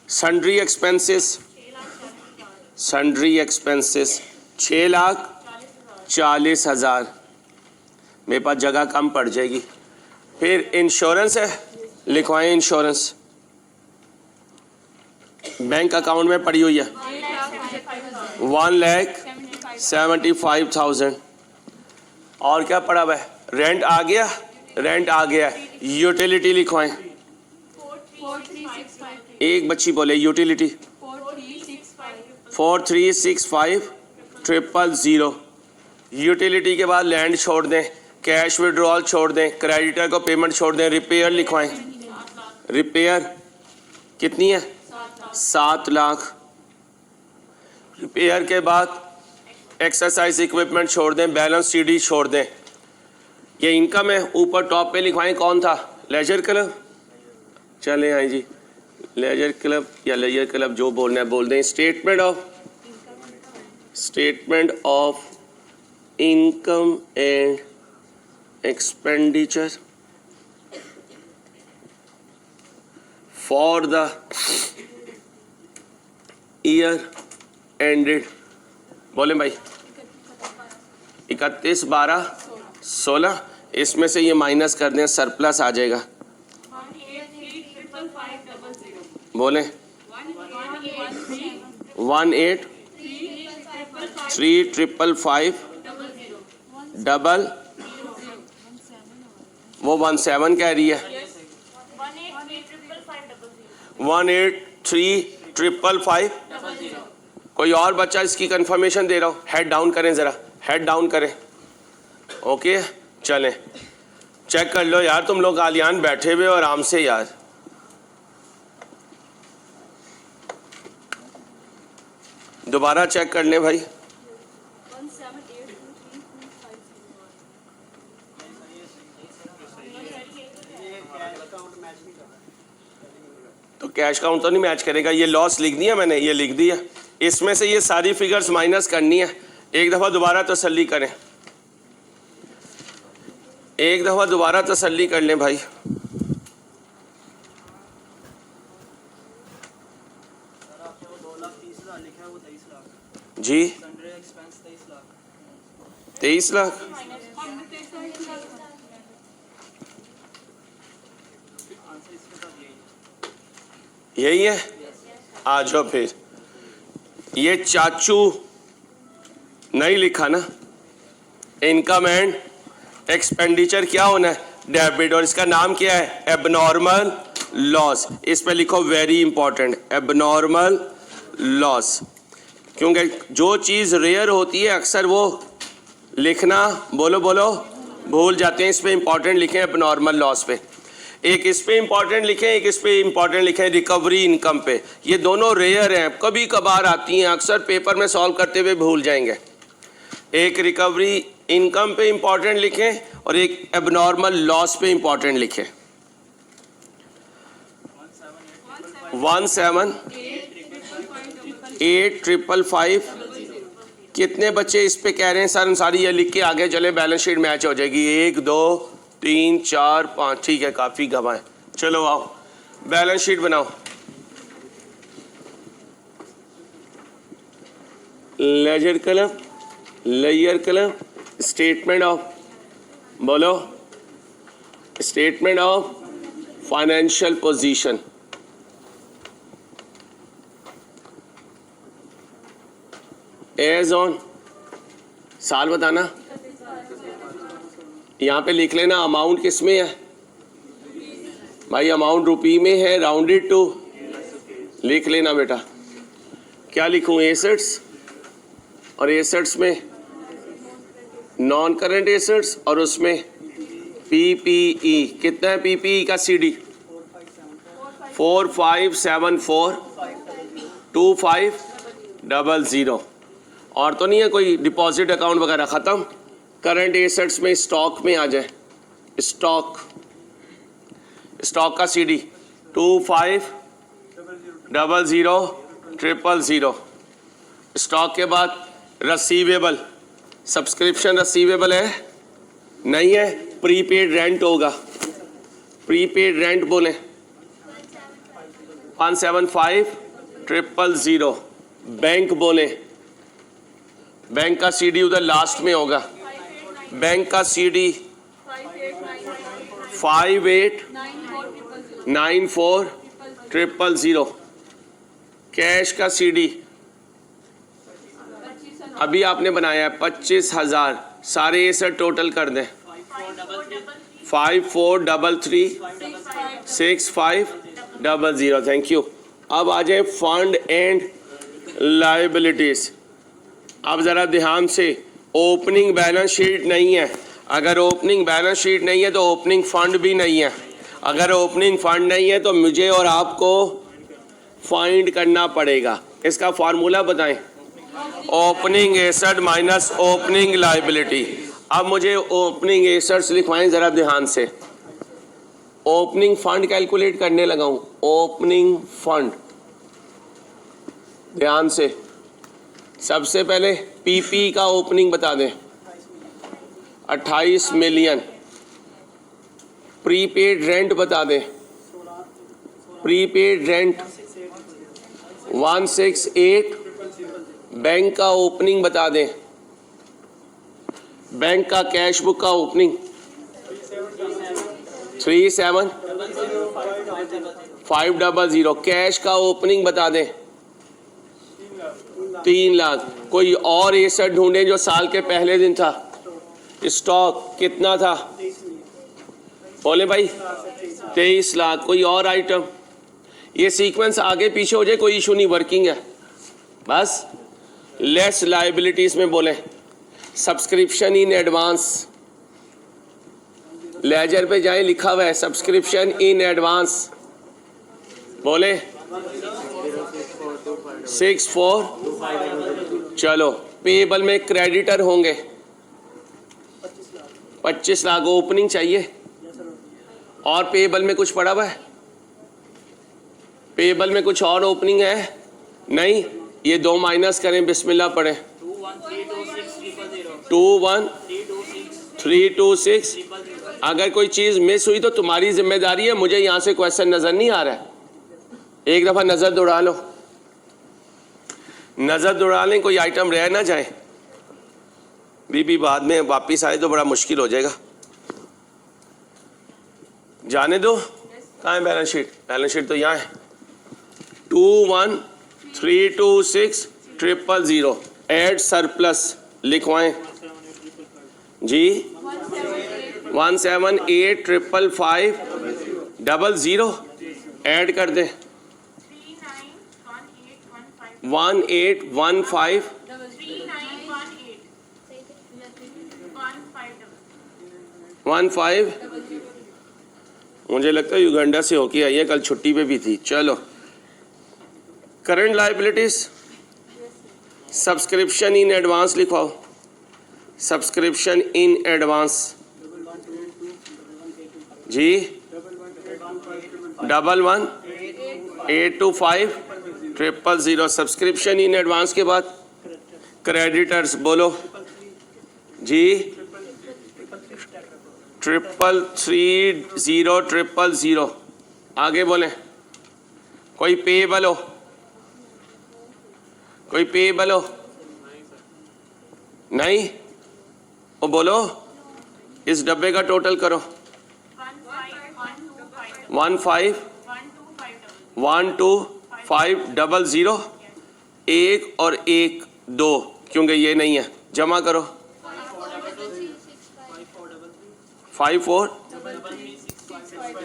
Sundry expenses, sundry expenses 6,40,000। मेरे पास जगह कम पड़ जाएगी। फिर इंश्योरेंस है, लिखवाएं इंश्योरेंस। बैंक अकाउंट में पड़ी हुई है 1,75,000। और क्या पड़ा हुआ है? रेंट आ गया, रेंट आ गया। यूटिलिटी लिखवाएं। 4365 एक बच्ची बोले यूटिलिटी 436500। यूटिलिटी के बाद लैंड छोड़ दें, कैश विड्रॉल छोड़ दें, क्रेडिटर को पेमेंट छोड़ दें। रिपेयर लिखवाएं। रिपेयर कितनी है? 7 लाख। रिपेयर के बाद एक्सरसाइज इक्विपमेंट छोड़ दें, बैलेंस सीडी छोड़ दें। ये इनकम है। ऊपर टॉप पे लिखवाएं कौन था? Leisure club. चले आए जी, लेजर क्लब या लेजर क्लब जो बोलना है बोल दें। Statement of income and expenditure for the year ended, बोले भाई 31/12/16। इसमें से ये माइनस कर दें, सरप्लस आ जाएगा। बोले 18355 डबल, वो 17 कह रही है। 18355। कोई और बच्चा इसकी कंफर्मेशन दे रहा हो? हेड डाउन करें ज़रा, हेड डाउन करें। ओके चलें, चेक कर लो यार, तुम लोग आलियान बैठे हुए और आराम से यार। दोबारा चेक कर लें भाई। तो कैश काउंट तो नहीं मैच करेगा। ये लॉस लिख दिया मैंने, ये लिख दिया। इसमें से ये सारी फिगर्स माइनस करनी है। एक दफ़ा दोबारा तसल्ली करें, एक दफ़ा दोबारा तसल्ली कर लें भाई। जी 23 लाख। यही है। आ जाओ फिर। ये चाचू नहीं लिखा ना। इनकम एंड एक्सपेंडिचर क्या होना है? डेबिट। और इसका नाम क्या है? Abnormal loss. इस पे लिखो वेरी इंपॉर्टेंट, एबनॉर्मल लॉस। क्योंकि जो चीज़ रेयर होती है अक्सर वो लिखना, बोलो बोलो, भूल जाते हैं। इस पे इंपॉर्टेंट लिखें एबनॉर्मल लॉस पे। एक इस पे इंपॉर्टेंट लिखें, एक इस पे इंपॉर्टेंट लिखें रिकवरी इनकम पे। ये दोनों रेयर हैं, कभी कभार आती हैं, अक्सर पेपर में सॉल्व करते हुए भूल जाएंगे। एक रिकवरी इनकम पे इंपॉर्टेंट लिखें और एक एबनॉर्मल लॉस पे इंपॉर्टेंट लिखें। 178555। कितने बच्चे इस पे कह रहे हैं सर अंसारी ये लिख के आगे चले, बैलेंस शीट मैच हो जाएगी? 1 2 3 4 5। ठीक है, काफ़ी गवाह है। चलो आओ बैलेंस शीट बनाओ। Leisure club, layer club, statement of, बोलो, statement of financial position. As on, साल बताना। यहाँ पे लिख लेना अमाउंट किस में है भाई? अमाउंट रुपी में है, राउंडेड टू लिख लेना बेटा। क्या लिखूँ? एसेट्स। और एसेट्स में नॉन करंट एसेट्स और उसमें पीपीई। कितना है पीपीई का सीडी? 45742500। और तो नहीं है कोई डिपॉजिट अकाउंट वगैरह? ख़त्म। करंट एसेट्स में स्टॉक में आ जाए, स्टॉक, स्टॉक का सीडी 25000000। स्टॉक के बाद रसीवेबल, सब्सक्रिप्शन रसीवेबल है? नहीं है, प्रीपेड रेंट होगा। प्रीपेड रेंट बोलें 175000। बैंक बोलें, बैंक का सीडी उधर लास्ट में होगा। बैंक का सीडी 589400। कैश का सीडी अभी आपने बनाया है 25,000। सारे एसेट टोटल कर दें 54336500। Thank you. अब आ जाए फंड एंड लायबिलिटीज। अब ज़रा ध्यान से, ओपनिंग बैलेंस शीट नहीं है। अगर ओपनिंग बैलेंस शीट नहीं है तो ओपनिंग फंड भी नहीं है। अगर ओपनिंग फंड नहीं है तो मुझे और आपको फाइंड करना पड़ेगा। इसका फार्मूला बताएं। Opening asset minus opening liability. अब मुझे ओपनिंग एसेट्स लिखवाएं ज़रा ध्यान से। ओपनिंग फंड कैलकुलेट करने लगा हूँ। ओपनिंग फंड, ध्यान से। सबसे पहले पीपी का ओपनिंग बता दें 28 मिलियन। प्रीपेड रेंट बता दें, प्रीपेड रेंट 168। बैंक का ओपनिंग बता दें, बैंक का कैश बुक का ओपनिंग 37500। कैश का ओपनिंग बता दें 3 लाख। कोई और एसेट ढूंढें जो साल के पहले दिन था। स्टॉक कितना था? बोले भाई 23 लाख। कोई और आइटम? ये सीक्वेंस आगे पीछे हो जाए कोई इशू नहीं, वर्किंग है बस। लेस लायबिलिटीज में बोले सब्सक्रिप्शन इन एडवांस। लेजर पे जाएं, लिखा हुआ है सब्सक्रिप्शन इन एडवांस। बोले 64। चलो पेएबल में क्रेडिटर होंगे 25 लाख ओपनिंग चाहिए। और पेएबल में कुछ पड़ा हुआ है? पेएबल में कुछ और ओपनिंग है? नहीं। ये दो माइनस करें, बिस्मिल्लाह पढ़ें। 21326। अगर कोई चीज़ मिस हुई तो तुम्हारी जिम्मेदारी है, मुझे यहाँ से क्वेश्चन नज़र नहीं आ रहा है। एक दफ़ा नज़र दौड़ा लो, नज़र दौड़ा लें, कोई आइटम रह ना जाए। बीबी बाद में वापिस आए तो बड़ा मुश्किल हो जाएगा। जाने दो। कहाँ है बैलेंस शीट? बैलेंस शीट तो यहाँ है। 2132600 एड सरप्लस लिखवाएं जी। 1785550 ऐड कर दें। 1815 15। मुझे लगता है युगांडा से होके आई है, कल छुट्टी पे भी थी। चलो current liabilities, subscription in advance लिखवाओ। सब्सक्रिप्शन इन एडवांस जी 11825000। सब्सक्रिप्शन इन एडवांस के बाद क्रेडिटर्स बोलो जी 333000। आगे बोलें। कोई पेएबल हो? कोई पेएबल हो? नहीं? वो बोलो, इस डब्बे का टोटल करो। 151250। एक और एक दो, क्योंकि ये नहीं है, जमा करो। 54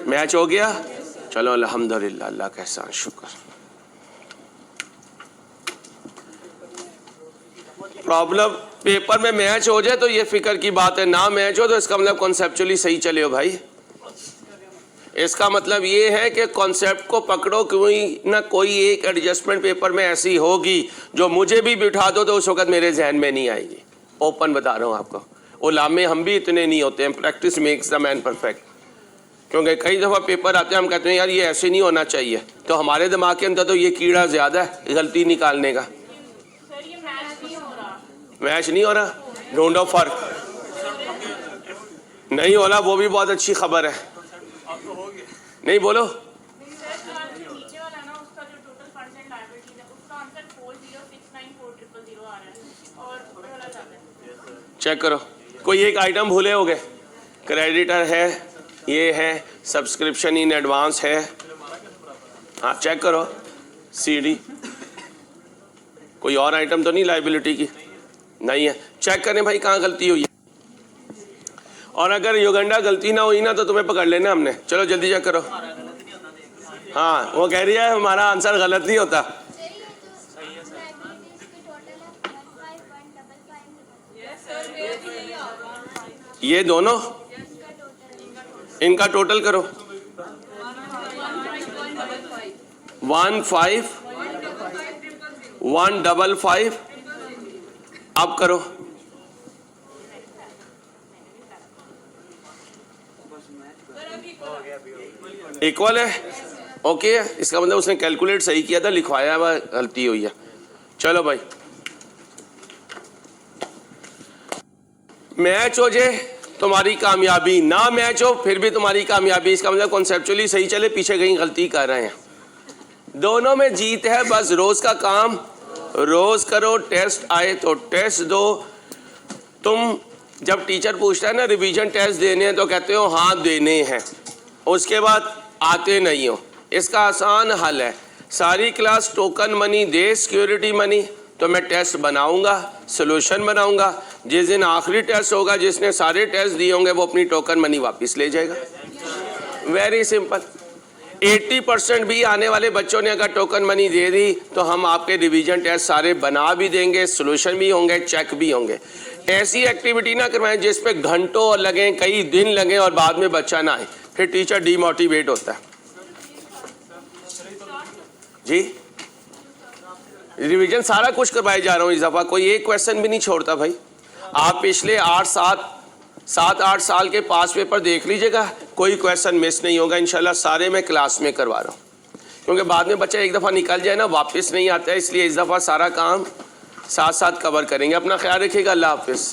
मैच हो गया। चलो अल्हम्दुलिल्लाह, अल्लाह का एहसान, शुक्र। प्रॉब्लम पेपर में मैच हो जाए तो ये फिक्र की बात है, ना मैच हो तो इसका मतलब कॉन्सेप्चुअली सही चले हो भाई। इसका मतलब ये है कि कॉन्सेप्ट को पकड़ो, कोई ना कोई एक एडजस्टमेंट पेपर में ऐसी होगी जो मुझे भी बिठा दो तो उस वक्त मेरे जहन में नहीं आएगी। ओपन बता रहा हूँ आपको, उलामे हम भी इतने नहीं होते हैं। Practice makes the man perfect. क्योंकि कई दफ़ा पेपर आते हैं, हम कहते हैं यार ये ऐसे नहीं होना चाहिए, तो हमारे दिमाग के अंदर तो ये कीड़ा ज़्यादा है गलती निकालने का। मैच नहीं हो रहा, ढूंढो फर्क। नहीं हो रहा, वो भी बहुत अच्छी खबर है। नहीं बोलो। चेक करो, कोई एक आइटम भूले हो गए। क्रेडिटर है, ये है, सब्सक्रिप्शन इन एडवांस है। हाँ चेक करो। सीडी, कोई और आइटम तो नहीं लायबिलिटी की? नहीं है। चेक करें भाई कहाँ गलती हुई है। और अगर युगांडा गलती ना हुई ना तो तुम्हें पकड़ लेना हमने। चलो जल्दी चेक करो। हाँ वो कह रही है हमारा आंसर गलत नहीं होता। ये दोनों, इनका टोटल करो। 15155। अब करो। इक्वल है, ओके है। इसका मतलब उसने कैलकुलेट सही किया था, लिखवाया हुआ गलती हुई है। चलो भाई, मैच हो जाए तुम्हारी कामयाबी, ना मैच हो फिर भी तुम्हारी कामयाबी। इसका मतलब कॉन्सेप्चुअली सही चले, पीछे कहीं गलती कर रहे हैं। दोनों में जीत है, बस रोज का काम रोज करो। टेस्ट आए तो टेस्ट दो। तुम जब टीचर पूछता है ना रिवीजन टेस्ट देने हैं तो कहते हो हाँ देने हैं, उसके बाद आते नहीं हो। इसका आसान हल है, सारी क्लास टोकन मनी दे, सिक्योरिटी मनी, तो मैं टेस्ट बनाऊंगा, सोल्यूशन बनाऊंगा। जिस दिन आखिरी टेस्ट होगा, जिसने सारे टेस्ट दिए होंगे वो अपनी टोकन मनी वापस ले जाएगा। Very simple. 80% भी आने वाले बच्चों ने अगर टोकन मनी दे दी तो हम आपके रिवीजन टेस्ट सारे बना भी देंगे, सोल्यूशन भी होंगे, चेक भी होंगे। ऐसी एक्टिविटी ना करवाएं जिस पे घंटों लगें, कई दिन लगें और बाद में बच्चा ना आए, फिर टीचर डीमोटिवेट होता है। जी रिवीजन सारा कुछ करवाए जा रहा हूँ इस दफ़ा, कोई एक क्वेश्चन भी नहीं छोड़ता भाई। आप पिछले 7-8 साल के पास पेपर देख लीजिएगा, कोई क्वेश्चन मिस नहीं होगा इंशाल्लाह। सारे मैं क्लास में करवा रहा हूँ, क्योंकि बाद में बच्चा एक दफ़ा निकल जाए ना वापस नहीं आता है, इसलिए इस दफ़ा सारा काम साथ साथ कवर करेंगे। अपना ख्याल रखिएगा, अल्लाह हाफिज़।